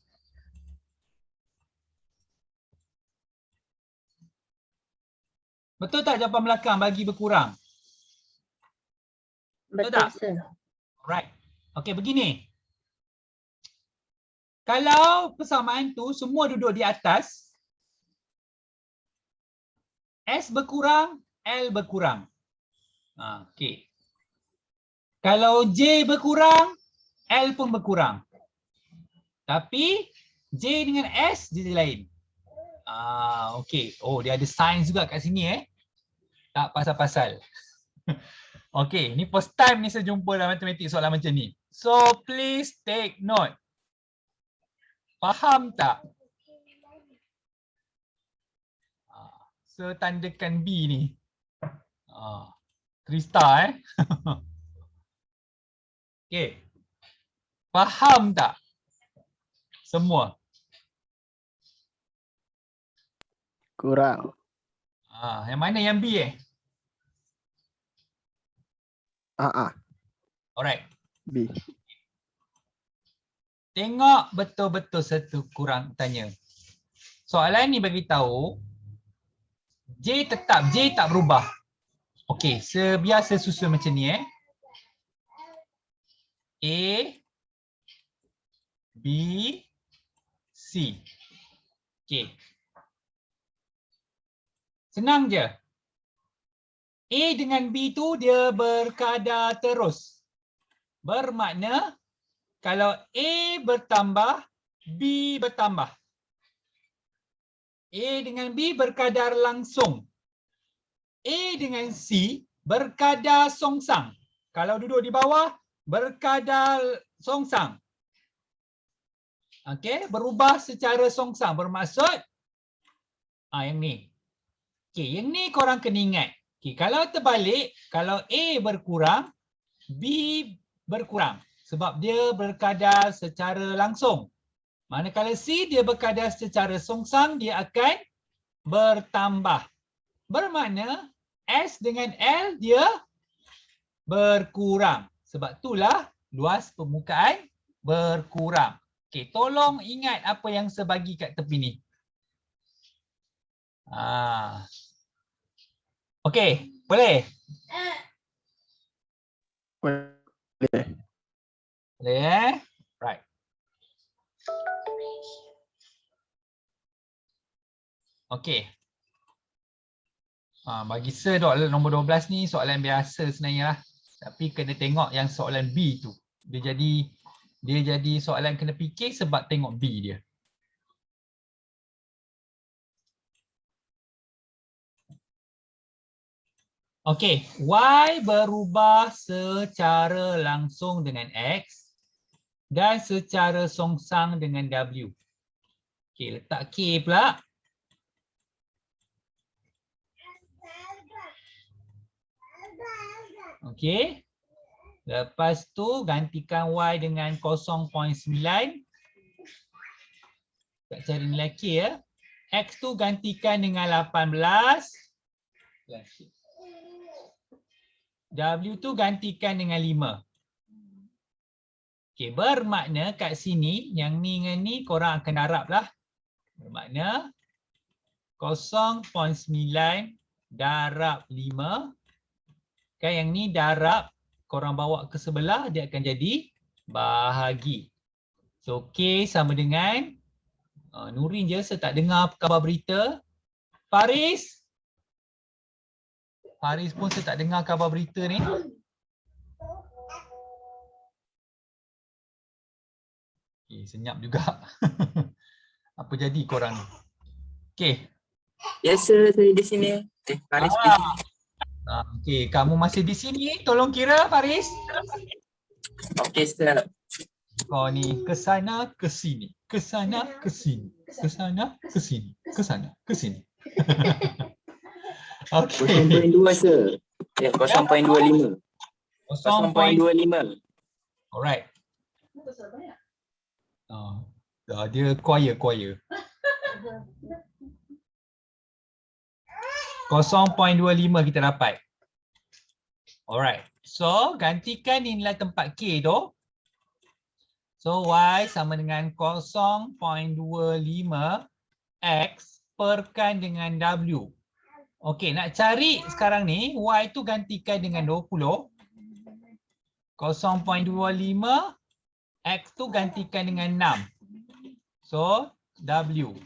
Betul tak jawapan belakang bagi berkurang? Betul tak? Sir. Alright. Okey, begini. Kalau persamaan tu semua duduk di atas, S berkurang, L berkurang. Okey. Kalau J berkurang, L pun berkurang. Tapi J dengan S dia lain. Okey. Oh, dia ada sains juga kat sini Tak pasal-pasal. Okey, ni first time ni saya jumpa dalam matematik soalan macam ni. So please take note. Faham tak? So tandakan B ni. 3 star Okey. Faham tak? Semua. Kurang. Yang mana yang B Alright. B. Tengok betul-betul satu kurang tanya. Soalan ni bagi tahu J tetap, J tak berubah. Okey, sebiasa susun macam ni A, B, C. Okey. Senang je. A dengan B tu dia berkadar terus. Bermakna kalau A bertambah, B bertambah. A dengan B berkadar langsung. A dengan C berkadar songsang. Kalau duduk di bawah, berkadar songsang. Okey, berubah secara songsang. Bermaksud, yang ni. Okey, yang ni korang kena ingat. Okey, kalau terbalik, kalau A berkurang, B berkurang. Sebab dia berkadar secara langsung. Manakala C dia berkadar secara songsang, dia akan bertambah. Bermakna S dengan L dia berkurang. Sebab itulah luas permukaan berkurang. Okey, tolong ingat apa yang saya bagi kat tepi ni. Okey, boleh? Boleh. Boleh Right. Okey. Bagi Sir nombor 12 ni soalan biasa sebenarnya lah. Tapi kena tengok yang soalan B tu. Dia jadi soalan kena fikir sebab tengok B dia. Okey, Y berubah secara langsung dengan X dan secara songsang dengan W. Okey, letak K pula. Okey. Lepas tu gantikan Y dengan 0.9. Tak cari nilai K X tu gantikan dengan 18. W tu gantikan dengan 5. Okey, bermakna kat sini yang ni dengan ni korang akan darab lah. Bermakna 0.9 darab 5. Kan yang ni darab, korang bawa ke sebelah, dia akan jadi bahagi. So K sama dengan Nurin je, saya tak dengar kabar berita. Faris? Faris pun saya tak dengar khabar berita ni. Okay, senyap juga. Apa jadi korang ni? Okay. Yes sir, saya di sini. Faris di sini. Okay, kamu masih di sini. Tolong kira Faris. Okey sir. Kau ni ke sana ke sini. Ke sana ke sini. Ke sana ke sini. Ke sana ke sini. Okay. 0.2 sir. Ya, 0.25. 0.25. Alright. Dia choir. 0.25 kita dapat. Alright. So, gantikan nilai tempat K tu. So, Y sama dengan 0.25 X perkan dengan W. Okey, nak cari sekarang ni, Y tu gantikan dengan 20. 0.25 X tu gantikan dengan 6. So, W.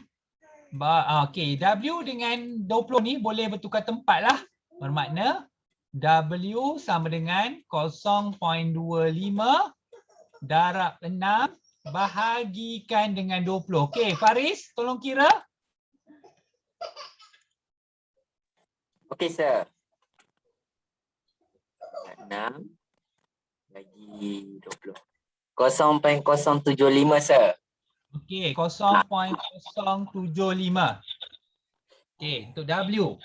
Okey, W dengan 20 ni boleh bertukar tempat lah. Bermakna W sama dengan 0.25 darab 6 bahagikan dengan 20. Okey, Faris tolong kira. Okey sir. 6 bagi 20. 0.075 sir. Okey, 0.075. Okey, untuk W.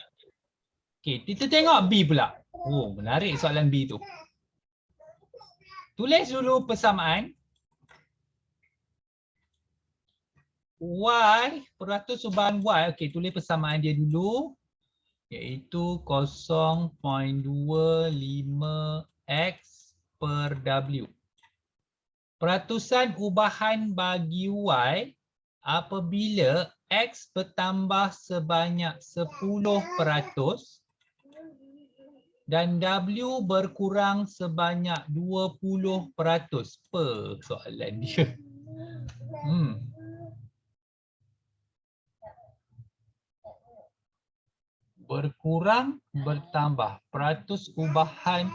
Okey, kita tengok B pula. Oh, menarik soalan B tu. Tulis dulu persamaan. Y, peratus ubahan Y. Okey, tulis persamaan dia dulu. Iaitu 0.25 X per W. Peratusan ubahan bagi Y apabila X bertambah sebanyak 10% dan W berkurang sebanyak 20%. Per soalan dia. Berkurang, bertambah. Peratus ubahan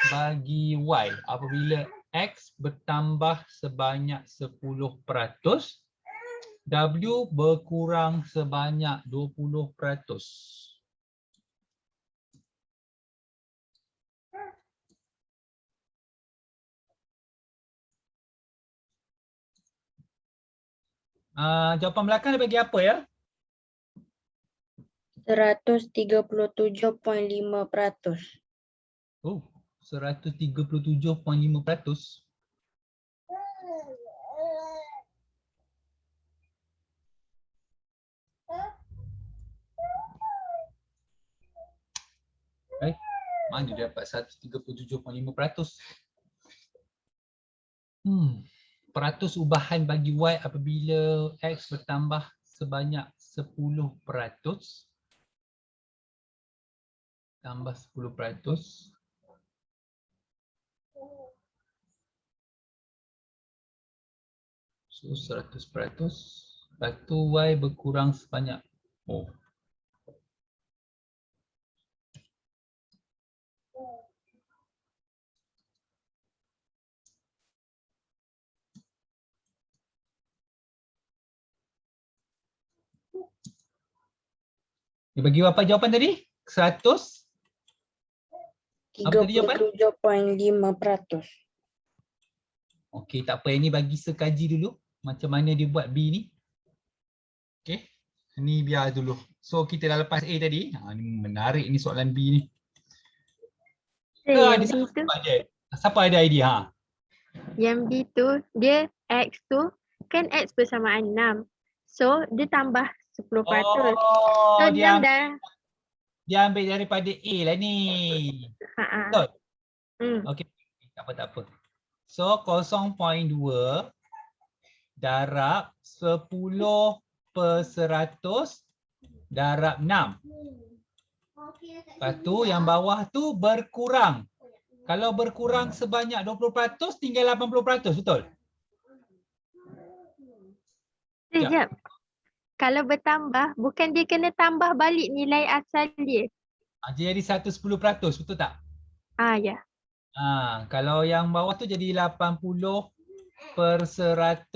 bagi Y apabila X bertambah sebanyak 10%, W berkurang sebanyak 20%. Jawapan belakang dia bagi apa ya? 137.5%. Oh, 137.5%. Mana dia dapat 137.5%? Peratus ubahan bagi Y apabila X bertambah sebanyak 10%. Tambah 10%. So 100%. Lepas tu Y berkurang sebanyak. Oh. Dia bagi apa jawapan tadi? 100? Apa tadi jawapan? 37.5%. Okey, tak apa. Ini bagi sekaji dulu. Macam mana dia buat B ni. Okey. Ini biar dulu. So, kita dah lepas A tadi. Ini menarik ni soalan B ni. Yang B tu, Siapa ada idea? yang B tu, dia X tu, kan X bersamaan 6. So, dia tambah 10%. So, dia 6 dah. Dia ambil daripada A lah ni. Betul? Okey. Tak apa. So, 0.2 darab 10% darab 6. Lepas tu yang bawah tu berkurang. Kalau berkurang sebanyak 20% tinggal 80%, betul? Sekejap. Kalau bertambah, bukan dia kena tambah balik nilai asal dia. Dia jadi 110%, betul tak? Ya. Kalau yang bawah tu jadi 80/100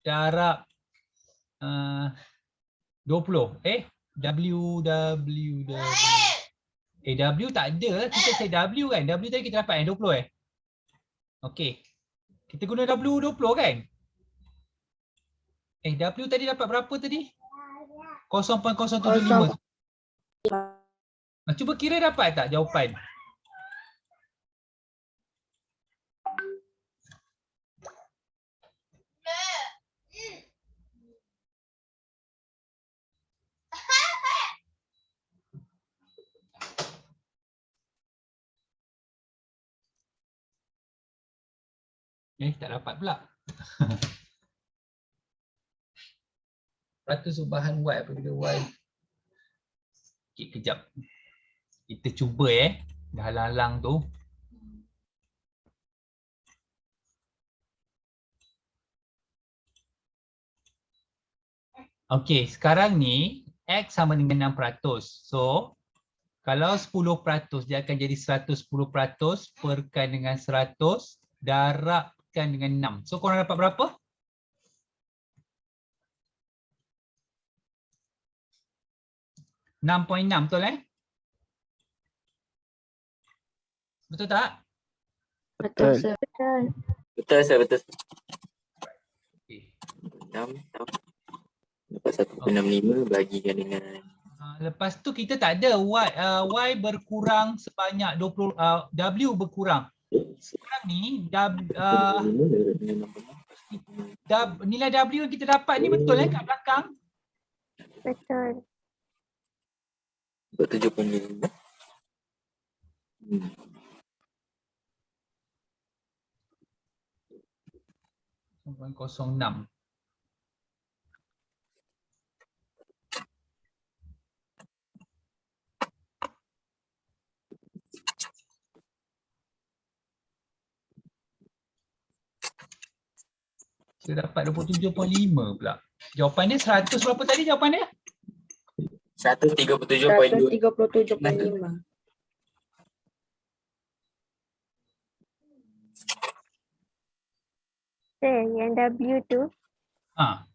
darab 20. W tak ada, kita say W kan? W tadi kita dapat 20 Okey. Kita guna W 20 kan? W tadi dapat berapa tadi? 0.075. Cuba kira dapat tak jawapan? Tak dapat pula. Ratus ubahan Y apabila Y. Kejap. Kita cuba dah halang tu. Okey, sekarang ni X sama dengan 6%. So, kalau 10% dia akan jadi 110% perkan dengan 100 darabkan dengan 6. So, korang dapat berapa? 6.6, betul Betul tak? Betul, sir. Betul. Betul sir, betul. Okey. 6 dapat 1.65 bagikan dengan Lepas tu kita tak ada Y berkurang sebanyak 20, W berkurang. Sekarang ni nilai W yang kita dapat ni betul kat belakang? Betul. 7.5. 0.06. Saya dapat 27.5 pula. Jawapan dia 100 berapa tadi jawapan dia? 137.2. 137.5. Yang W tu Ha.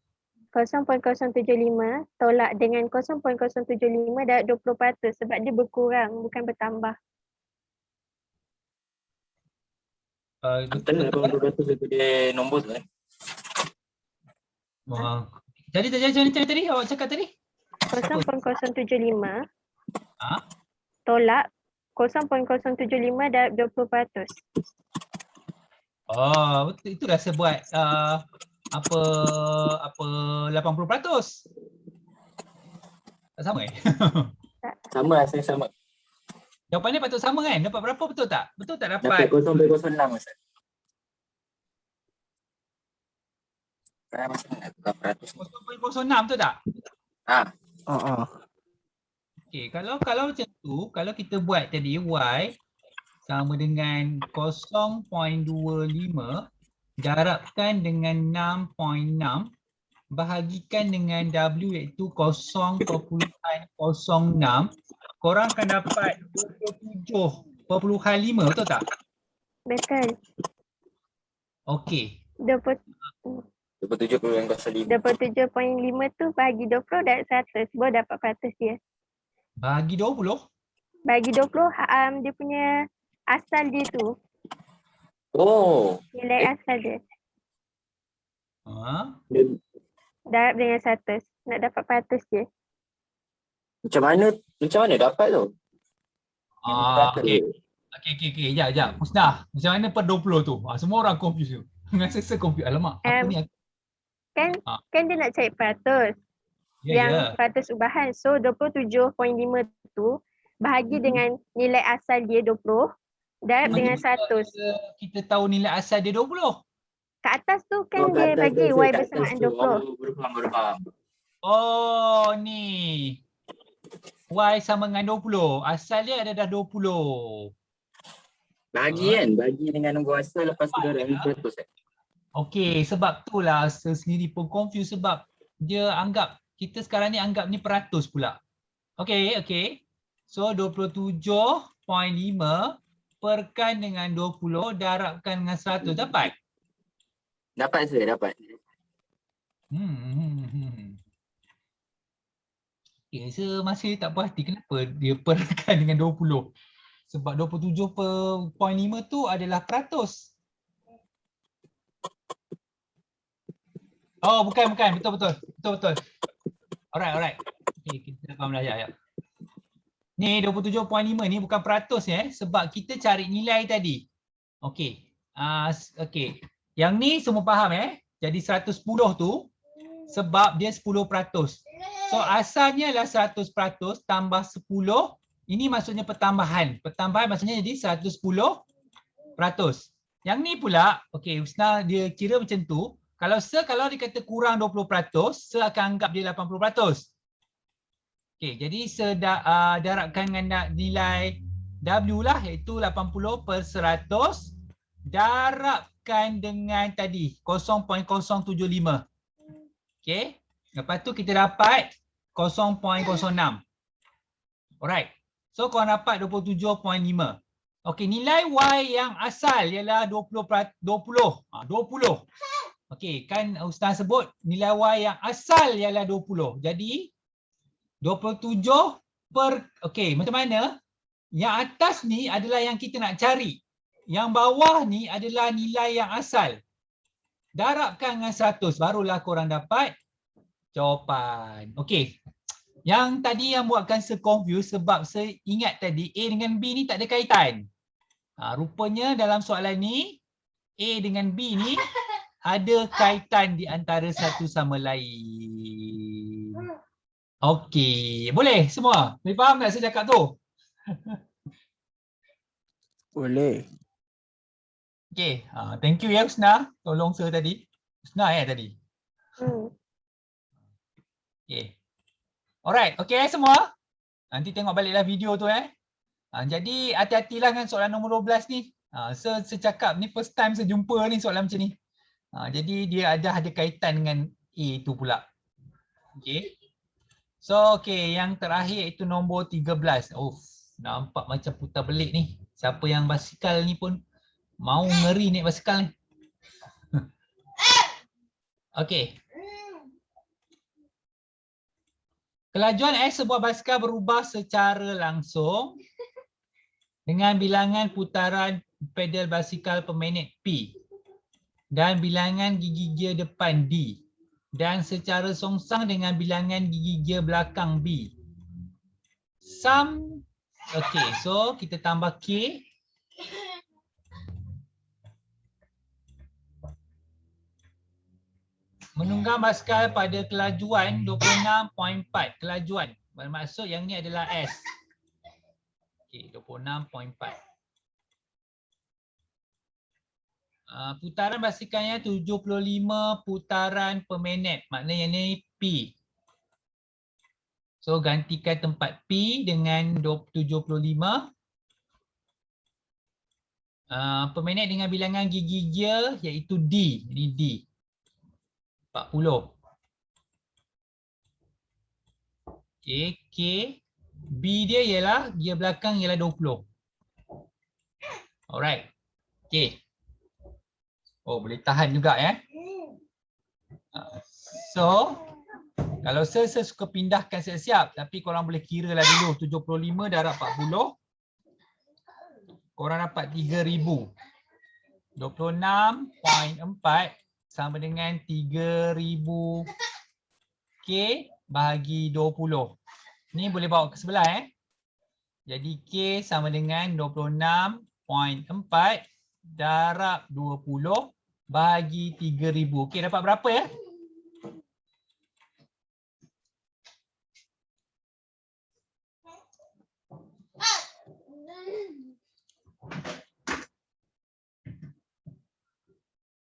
0.075 tolak dengan 0.075 darab 20% sebab dia berkurang bukan bertambah. Betul 80% daripada nombor tu Jadi tadi awak cakap tadi? 0.075 Ha? tolak 0.075 darab 20%. Betul, itu dah sebuat apa 80%. Tak sama Sama rasanya sama. Jawapan dia patut sama kan? Dapat berapa betul tak? Betul tak Dapat dapat? 0.06 Ustaz. Saya masih nak tukar peratus. 0.06 betul tak? Okey, kalau macam tu, kalau kita buat tadi Y sama dengan 0.25 darabkan dengan 6.6 bahagikan dengan W iaitu 0.06, korang akan dapat 27.5, betul tak? Betul. Okey. 27.05. 27.5 tu bagi 20 darab 100 baru dapat peratus dia. Bagi 20? Bagi 20 dia punya asal dia tu. Oh. Nilai asal dia. Darab dengan 100. Nak dapat peratus dia. Macam mana dapat tu? Okey. Sekejap. Musnah, macam mana per 20 tu? Semua orang confuse tu. Rasa confuse. Alamak, apa ni? Kan dia nak cari peratus. Yang peratus ubahan. So 27.5 tu bahagi dengan nilai asal dia 20 darab dengan 100. Kita tahu nilai asal dia 20. Kat atas tu kan dia bagi Y bersamaan 20. Berfaham. Oh ni. Y sama dengan 20. Asal dia ada dah 20. Bagi bagi dengan nombor asal lepas tu darab 100 Okey, sebab itulah saya sendiri pun confuse sebab dia anggap kita sekarang ni anggap ni peratus pula. Okey. So 27.5 perkan dengan 20 darabkan dengan 100 dapat? Dapat sir, dapat. Okay, saya masih tak puas hati kenapa dia perkan dengan 20. Sebab 27.5 tu adalah peratus. Oh, bukan. Betul. Alright. Okay, kita faham dah. Ya. Ni 27.5 ni bukan peratus ya, sebab kita cari nilai tadi. Okey. Okey. Yang ni semua faham Jadi 110 tu sebab dia 10%. So asalnya lah 100% tambah 10. Ini maksudnya pertambahan. Pertambahan maksudnya jadi 110%. Yang ni pula, okey, Husna dia kira macam tu. Kalau dia kata kurang 20%, saya akan anggap dia 80%. Okey, jadi darabkan dengan nilai W lah, iaitu 80/100 darabkan dengan tadi 0.075. Okey, lepas tu kita dapat 0.06. Alright, so korang dapat 27.5. Okey, nilai Y yang asal ialah 20. Okey, kan Ustaz sebut nilai Y yang asal ialah 20. Jadi 27 per, okey, macam mana? Yang atas ni adalah yang kita nak cari. Yang bawah ni adalah nilai yang asal. Darabkan dengan 100, barulah korang dapat jawapan. Okey. Yang tadi yang buatkan saya confuse sebab saya ingat tadi A dengan B ni tak ada kaitan. Rupanya dalam soalan ni A dengan B ni ada kaitan di antara satu sama lain. Okey, boleh semua? Boleh faham tak saya cakap tu? Boleh. Okey, thank you ya Husna. Tolong saya tadi. Husna tadi. Okey. Alright, okey semua? Nanti tengok baliklah video tu Jadi hati-hatilah dengan soalan nombor 12 ni. Saya cakap ni first time saya jumpa ni soalan macam ni. Jadi dia ada kaitan dengan A tu pula. Okey. So okey, yang terakhir itu nombor 13. Nampak macam putar belik ni. Siapa yang basikal ni pun mau ngeri naik basikal ni. Okey. Kelajuan sebuah basikal berubah secara langsung dengan bilangan putaran pedal basikal per minit P dan bilangan gigi gear depan D dan secara songsang dengan bilangan gigi gear belakang B. Okey, so kita tambah K. Menunggang basikal pada kelajuan 26.4. Kelajuan. Bermaksud yang ni adalah S. Okey, 26.4. Putaran basikalnya 75 putaran per minit. Maknanya ni P. So gantikan tempat P dengan 75 per minit dengan bilangan gigi gear iaitu D. Ini D. 40. Okay, K. B dia ialah gear belakang ialah 20. Alright. Okay. Boleh tahan juga So kalau saya suka pindahkan siap-siap, tapi korang boleh kira lah dulu 75 darab 40. Korang dapat 3000. 26.4 sama dengan 3000 K bahagi 20. Ni boleh bawa ke sebelah Jadi K sama dengan 26.4 darab 20 bahagi 3000. Okey, dapat berapa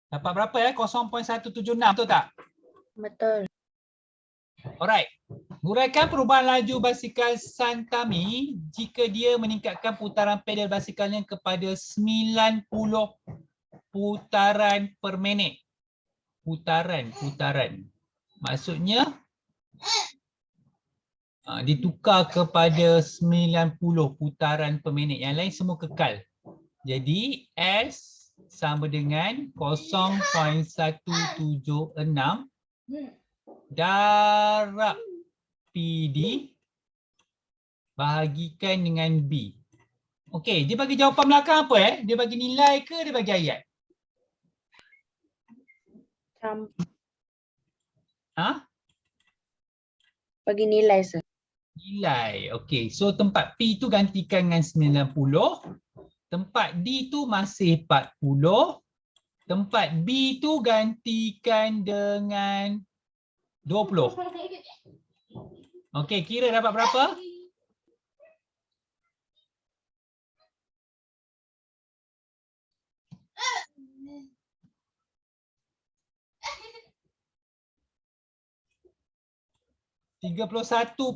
Dapat berapa 0.176, betul tak? Betul. Alright. Uraikan perubahan laju basikal Santami jika dia meningkatkan putaran pedal basikalnya kepada 90 putaran per minit. Putaran. Maksudnya ditukar kepada 90 putaran per minit. Yang lain semua kekal. Jadi S sama dengan 0.176 darab PD bahagikan dengan B. Okey, dia bagi jawapan belakang apa Dia bagi nilai ke dia bagi ayat? Bagi nilai, sir. Nilai. Okey, so tempat P tu gantikan dengan 90. Tempat D tu masih 40. Tempat B tu gantikan dengan 20. Okey, kira dapat berapa? $31.68.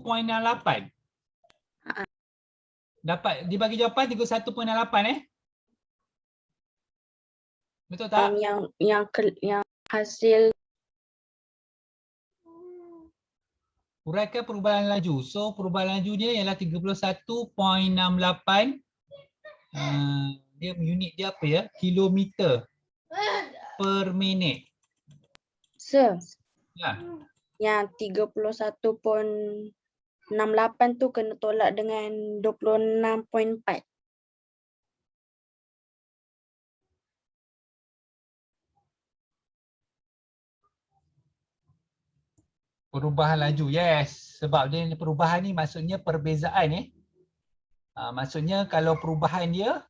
Dapat dibagi jawapan 31.68 Betul tak? Yang hasil Uraikan perubahan laju. So perubahan laju dia ialah 31.68. Dia unit dia apa ya? Kilometer per minit. sir, Ya. yang 31.68 tu kena tolak dengan 26.4. Perubahan laju. Yes. Sebab dia perubahan ni maksudnya perbezaan maksudnya kalau perubahan dia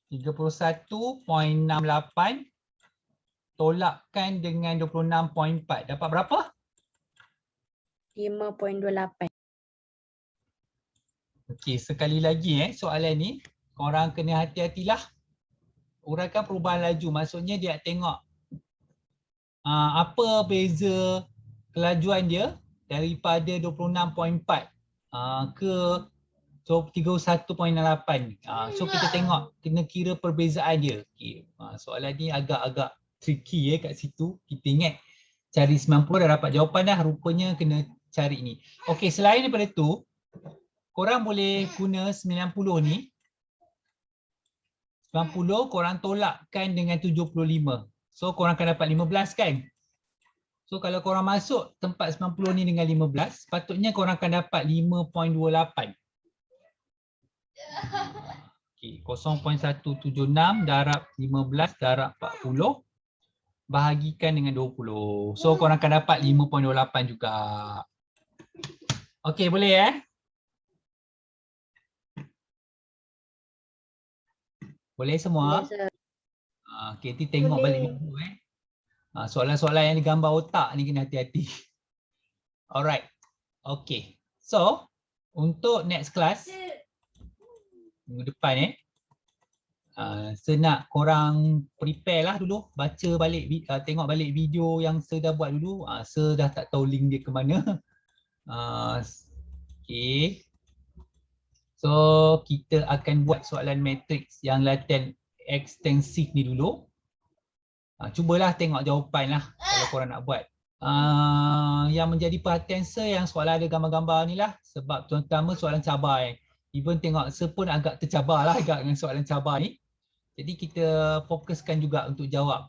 31.68 tolakkan dengan 26.4 dapat berapa? 5.28. Okey, sekali lagi soalan ni korang kena hati-hatilah. Uraikan perubahan laju maksudnya dia tengok apa beza kelajuan dia daripada 26.4 ke 31.68. So kita tengok, kena kira perbezaan dia. Okay. Soalan ni agak-agak tricky kat situ. Kita ingat cari 90 dah dapat jawapan dah, rupanya kena cari ni. Okey, selain daripada tu, korang boleh guna 90 ni. 90 korang tolakkan dengan 75. So korang akan dapat 15 kan? So kalau korang masuk tempat 90 ni dengan 15, patutnya korang akan dapat 5.28. Okay, 0.176 darab 15 darab 40 bahagikan dengan 20. So korang akan dapat 5.28 juga. Okey, boleh Boleh semua? Yes, sir. Katie tengok balik video soalan-soalan yang digambar otak ni kena hati-hati. Alright. Okay. So, untuk next class minggu depan saya nak korang prepare lah dulu, baca balik, tengok balik video yang saya dah buat dulu. Saya dah tak tahu link dia ke mana. Okay. So, kita akan buat soalan matrix yang latihan ekstensif ni dulu. Cubalah tengok jawapan lah kalau korang nak buat. Yang menjadi perhatian saya yang soalan ada gambar-gambar ni lah. Sebab terutama soalan cabar even tengok saya pun agak tercabar lah agak dengan soalan cabar ni. Jadi kita fokuskan juga untuk jawab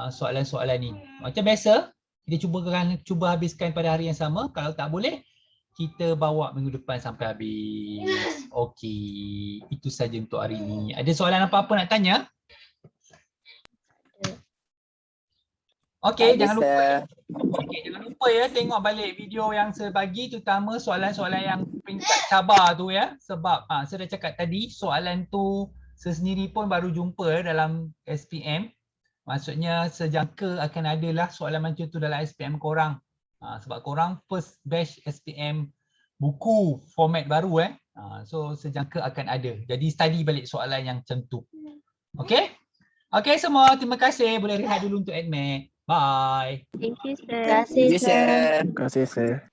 soalan-soalan ni. Macam biasa, kita cuba habiskan pada hari yang sama. Kalau tak boleh, kita bawa minggu depan sampai habis. Okey, itu saja untuk hari ini. Ada soalan apa-apa nak tanya? Okey, jangan lupa tengok balik video yang saya bagi, terutama soalan-soalan yang peringkat cabar tu sebab saya dah cakap tadi soalan tu saya sendiri pun baru jumpa dalam SPM. Maksudnya sejangka akan adalah soalan macam tu dalam SPM korang. Sebab korang first batch SPM buku format baru so sejangka akan ada. Jadi study balik soalan yang macam tu. Okey? Okey semua, terima kasih. Boleh rehat dulu untuk admit. Bye. Thank you, sir. Terima kasih, sir. Terima kasih, sir.